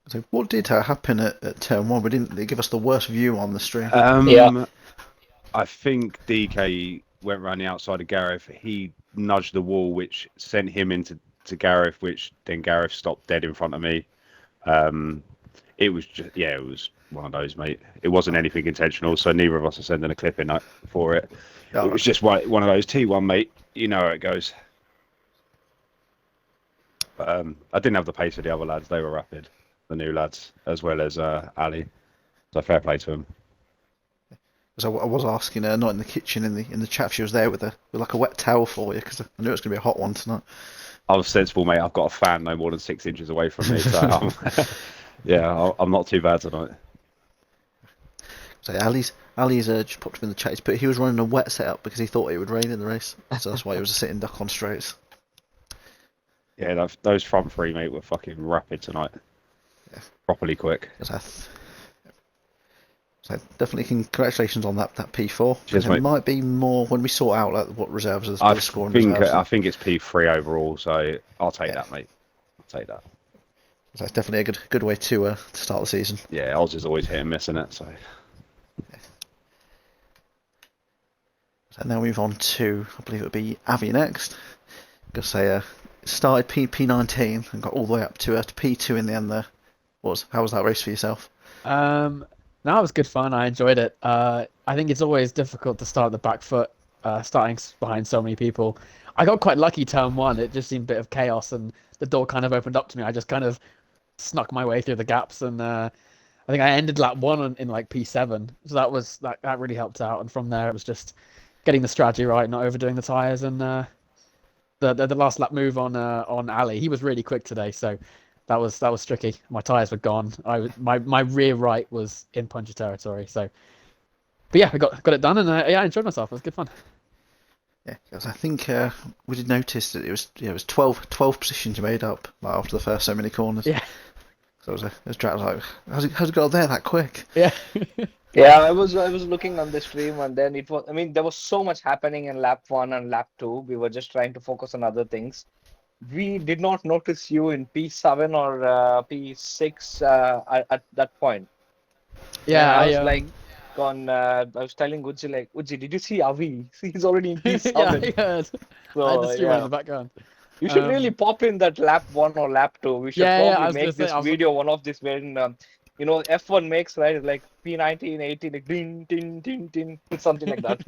So what did happen at turn 1? They give us the worst view on the stream.
Yeah.
I think DK went around the outside of Gareth. He nudged the wall, which sent him into Gareth, which then Gareth stopped dead in front of me. It was just, yeah, it was one of those, mate. It wasn't anything intentional, so neither of us are sending a clip in for it.
Yeah.
It was just one of those T1, mate. You know how it goes. But I didn't have the pace of the other lads. They were rapid, the new lads, as well as Ali. So fair play to them.
So I was asking her, not in the kitchen, in the chat, if she was there with like a wet towel for you, because I knew it was going to be a hot one tonight.
I was sensible, mate. I've got a fan no more than 6 inches away from me, so yeah, I'm not too bad tonight.
So Ali's just popped him in the chat, but he was running a wet setup because he thought it would rain in the race, so that's why he was a sitting duck on straights.
Yeah, those front 3, mate, were fucking rapid tonight.
Yeah.
Properly quick.
So definitely congratulations on that P4.
Cheers,
There
mate.
might be more when we sort out like what reserves are the scoring reserves.
I think it's P3 overall, so I'll take that, mate. I'll take that.
So it's definitely a good way to start the season.
Yeah, Oz is always hit and miss in it, so.
So now we move on to, I believe it would be Avi next. Gonna say started P19 and got all the way up to P2 in the end there. How was that race for yourself?
No, it was good fun. I enjoyed it. I think it's always difficult to start the back foot, starting behind so many people. I got quite lucky turn 1. It just seemed a bit of chaos, and the door kind of opened up to me. I just kind of snuck my way through the gaps, and I think I ended lap 1 in like P7. So that really helped out. And from there, it was just getting the strategy right, not overdoing the tires, and the last lap move on Ali. He was really quick today, so. That was tricky. My tyres were gone. My rear right was in puncture territory. So, but yeah, I got it done, and I enjoyed myself. It was good fun.
Yeah, because I think we did notice that it was 12 positions you made up like, after the first so many corners.
Yeah.
So it was like, how's it got there that quick?
Yeah.
Yeah, I was looking on the stream, and then it was. I mean, there was so much happening in lap 1 and lap 2. We were just trying to focus on other things. We did not notice you in P7 or P6 at that point.
Yeah,
I was telling Uji, like, Uji, did you see Avi? He's already in P7.
yeah, I heard.
So,
I had the stream on in the background.
You should really pop in that lap 1 or lap 2. We should probably make this video one of this when F1 makes, right, like P19, 18, like ding, ding, ding, ding, something like that.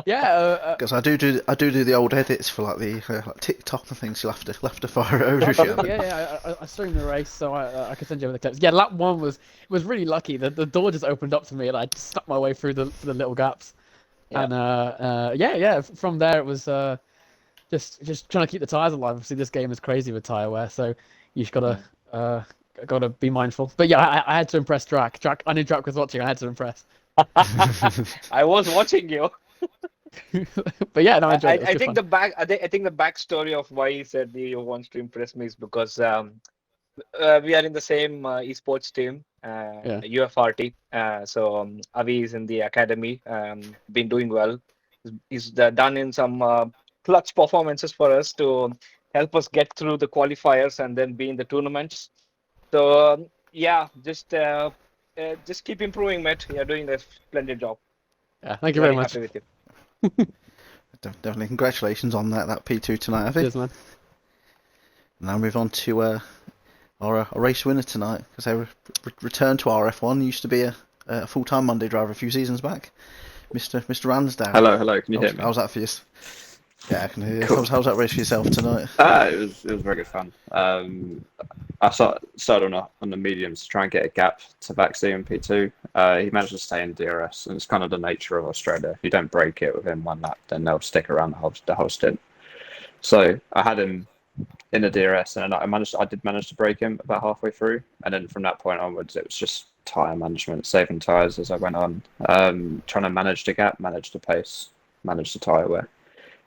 Yeah,
Because I do the old edits for like the like TikTok and things. You'll have to fire it over again.
yeah. I streamed the race, so I could send you over the clips. Yeah, lap 1 was really lucky. The door just opened up to me, and I just stuck my way through the little gaps. Yeah. And from there it was just trying to keep the tires alive. Obviously, this game is crazy with tire wear, so you just gotta be mindful. But yeah, I had to impress Drac. I knew Drac was watching. I had to impress.
I was watching you.
But yeah, no, I enjoyed it.
I think the backstory of why he said he wants to impress me is because we are in the same esports team, UFRT. So Avi is in the academy, been doing well. He's done in some clutch performances for us to help us get through the qualifiers and then be in the tournaments. So just just keep improving, mate. You're doing a splendid job.
Yeah, thank you very much.
Happy with you.
Definitely congratulations on that P2 tonight, Avi.
Cheers, man.
Now move on to our race winner tonight, because they returned to RF1. Used to be a full-time Monday driver a few seasons back, Mr. Ransdale.
Hello, can you hear me?
How's that for you? Yeah, I can hear you.
Cool.
How's that race for yourself tonight?
It was very good fun. I started on the mediums to try and get a gap to Baxi in P2. He managed to stay in DRS, and it's kind of the nature of Australia. If you don't break it within one lap, then they'll stick around the whole stint. So I had him in the DRS, and I did manage to break him about halfway through, and then from that point onwards, it was just tyre management, saving tyres as I went on, trying to manage the gap, manage the pace, manage the tyre wear,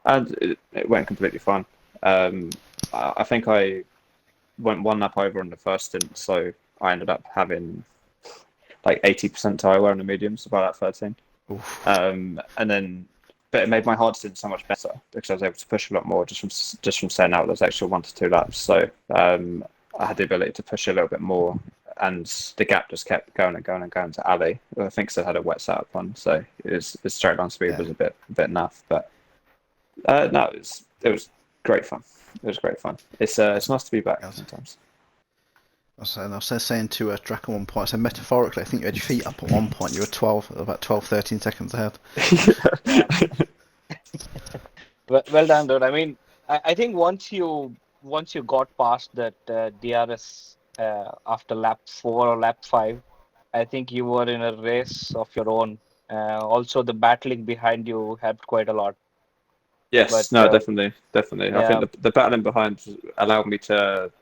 and it went completely fine. I think I went one lap over on the first stint, so I ended up having like 80% tyre wear on the mediums, about at 13. And then, but it made my hard stint so much better because I was able to push a lot more just from setting out those extra 1 to 2 laps. So I had the ability to push a little bit more, and the gap just kept going and going and going to Ali. I think it had a wet setup on, so the straight line speed was a bit naff, but no, it was great fun. It was great fun. It's nice to be back sometimes.
I was saying to Drac at one point, I said metaphorically, I think you had your feet up at one point. You were about 12, 13 seconds ahead.
Well done, dude. I mean, I think once you got past that DRS after lap 4 or lap 5, I think you were in a race of your own. Also, the battling behind you helped quite a lot.
Yes,
But,
no, definitely.
yeah.
I think the battling behind allowed me to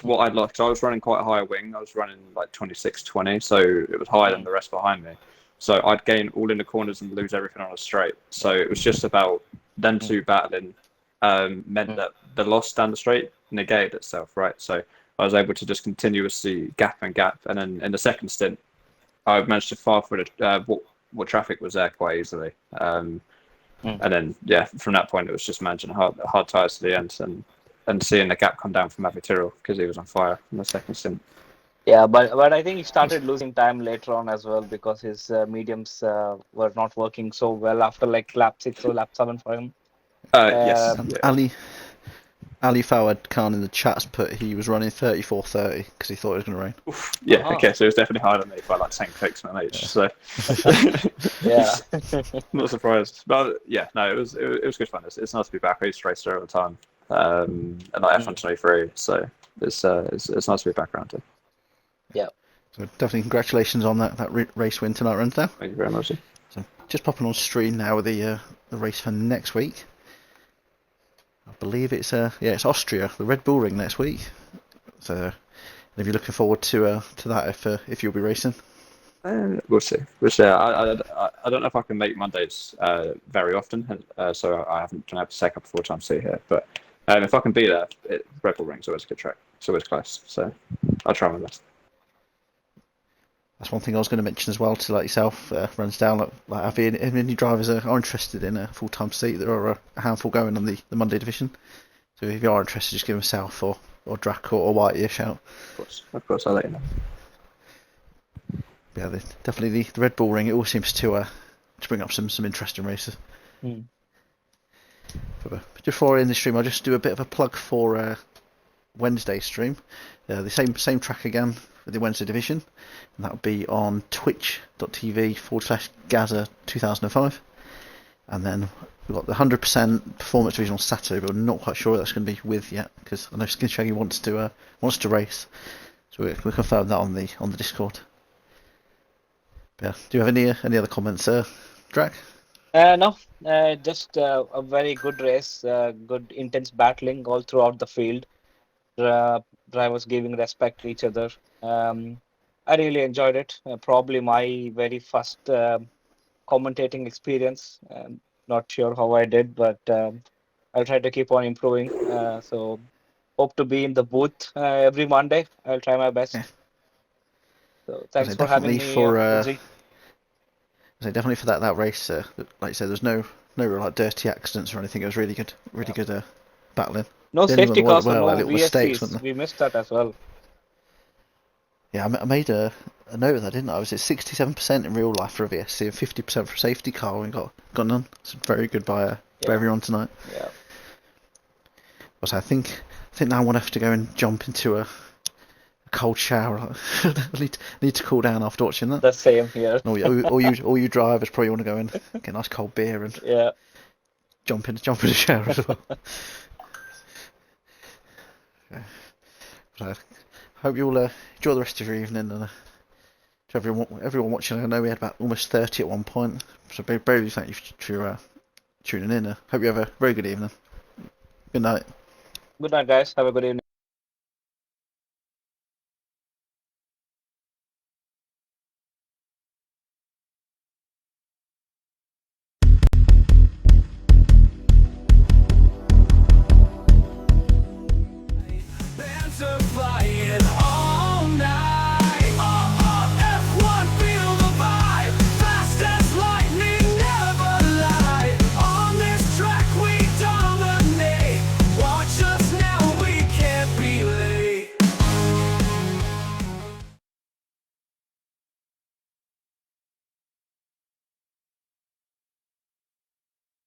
what I'd like. So I was running quite a high wing. I was running like 26-20, so it was higher than the rest behind me. So I'd gain all in the corners and lose everything on a straight. So it was just about them two battling meant that the loss down the straight negated itself, right? So I was able to just continuously gap, and then in the second stint, I managed to fire through what traffic was there quite easily. And then from that point, it was just managing hard tyres to the end and seeing the gap come down from Avitiro because he was on fire in the second stint.
Yeah, but I think he started losing time later on as well because his mediums were not working so well after like lap 6 or lap 7 for him.
Yes.
Ali Fawad Khan in the chat's put he was running 34:30 because he thought it was going to rain.
Yeah, okay, so it was definitely higher than me by like 10 clicks my age. So
Yeah.
not surprised. But yeah, no, it was good fun. It's nice to be back. I used to race there all the time. And like F1 23, so it's nice to be back around it.
Yeah.
So definitely congratulations on that race win tonight, Ransdale.
Thank you very much.
So just popping on stream now with the race for next week. I believe it's Austria, the Red Bull Ring next week. So if you're looking forward to that, if you'll be racing.
We'll see. I don't know if I can make Mondays very often, so I haven't been able to take up a full-time seat here. But if I can be there, Red Bull Ring's always a good track. It's always close, so I'll try my best.
That's one thing I was going to mention as well to like yourself, Ransdale. Like Avi, if any drivers are interested in a full-time seat, there are a handful going on the Monday division. So if you are interested, just give myself or Drac or Whitey a shout.
Of course, I'll let you know.
Yeah, definitely the Red Bull Ring. It all seems to bring up some interesting races. But before I end the stream, I'll just do a bit of a plug for Wednesday's stream. The same track again for the Wednesday division, and that'll be on twitch.tv/Gaza2005. And then we've got the 100% performance division on Saturday, but we're not quite sure what that's going to be with yet because I know Skin Shaggy wants to race, so we'll confirm that on the Discord. Yeah. Do you have any other comments, Drac?
No, just a very good race, good intense battling all throughout the field. Drivers giving respect to each other. I really enjoyed it. Probably my very first commentating experience. Not sure how I did, but I'll try to keep on improving. So hope to be in the booth every Monday. I'll try my best.
Yeah.
So thanks for having me, Lindsay.
So definitely for that race, like you said, there's no real like dirty accidents or anything. It was really good battling.
No
The only
safety
one
cars,
that
no
little mistakes,
VSCs.
wasn't there?
We missed that as well.
Yeah, I made a note of that, didn't I? Was it 67% in real life for a VSC and 50% for a safety car and got none? It's very good by everyone tonight.
Yeah.
But I think now I want to have to go and jump into a cold shower. I need to cool down after watching that.
The same here.
All you drivers probably want to go and get a nice cold beer and
Yeah.
jump in the shower as well. Okay. But I hope you all enjoy the rest of your evening, and to everyone watching. I know we had about almost 30 at one point, so very thank you for tuning in. Hope you have a very good evening. Good night.
Good night, guys. Have a good evening.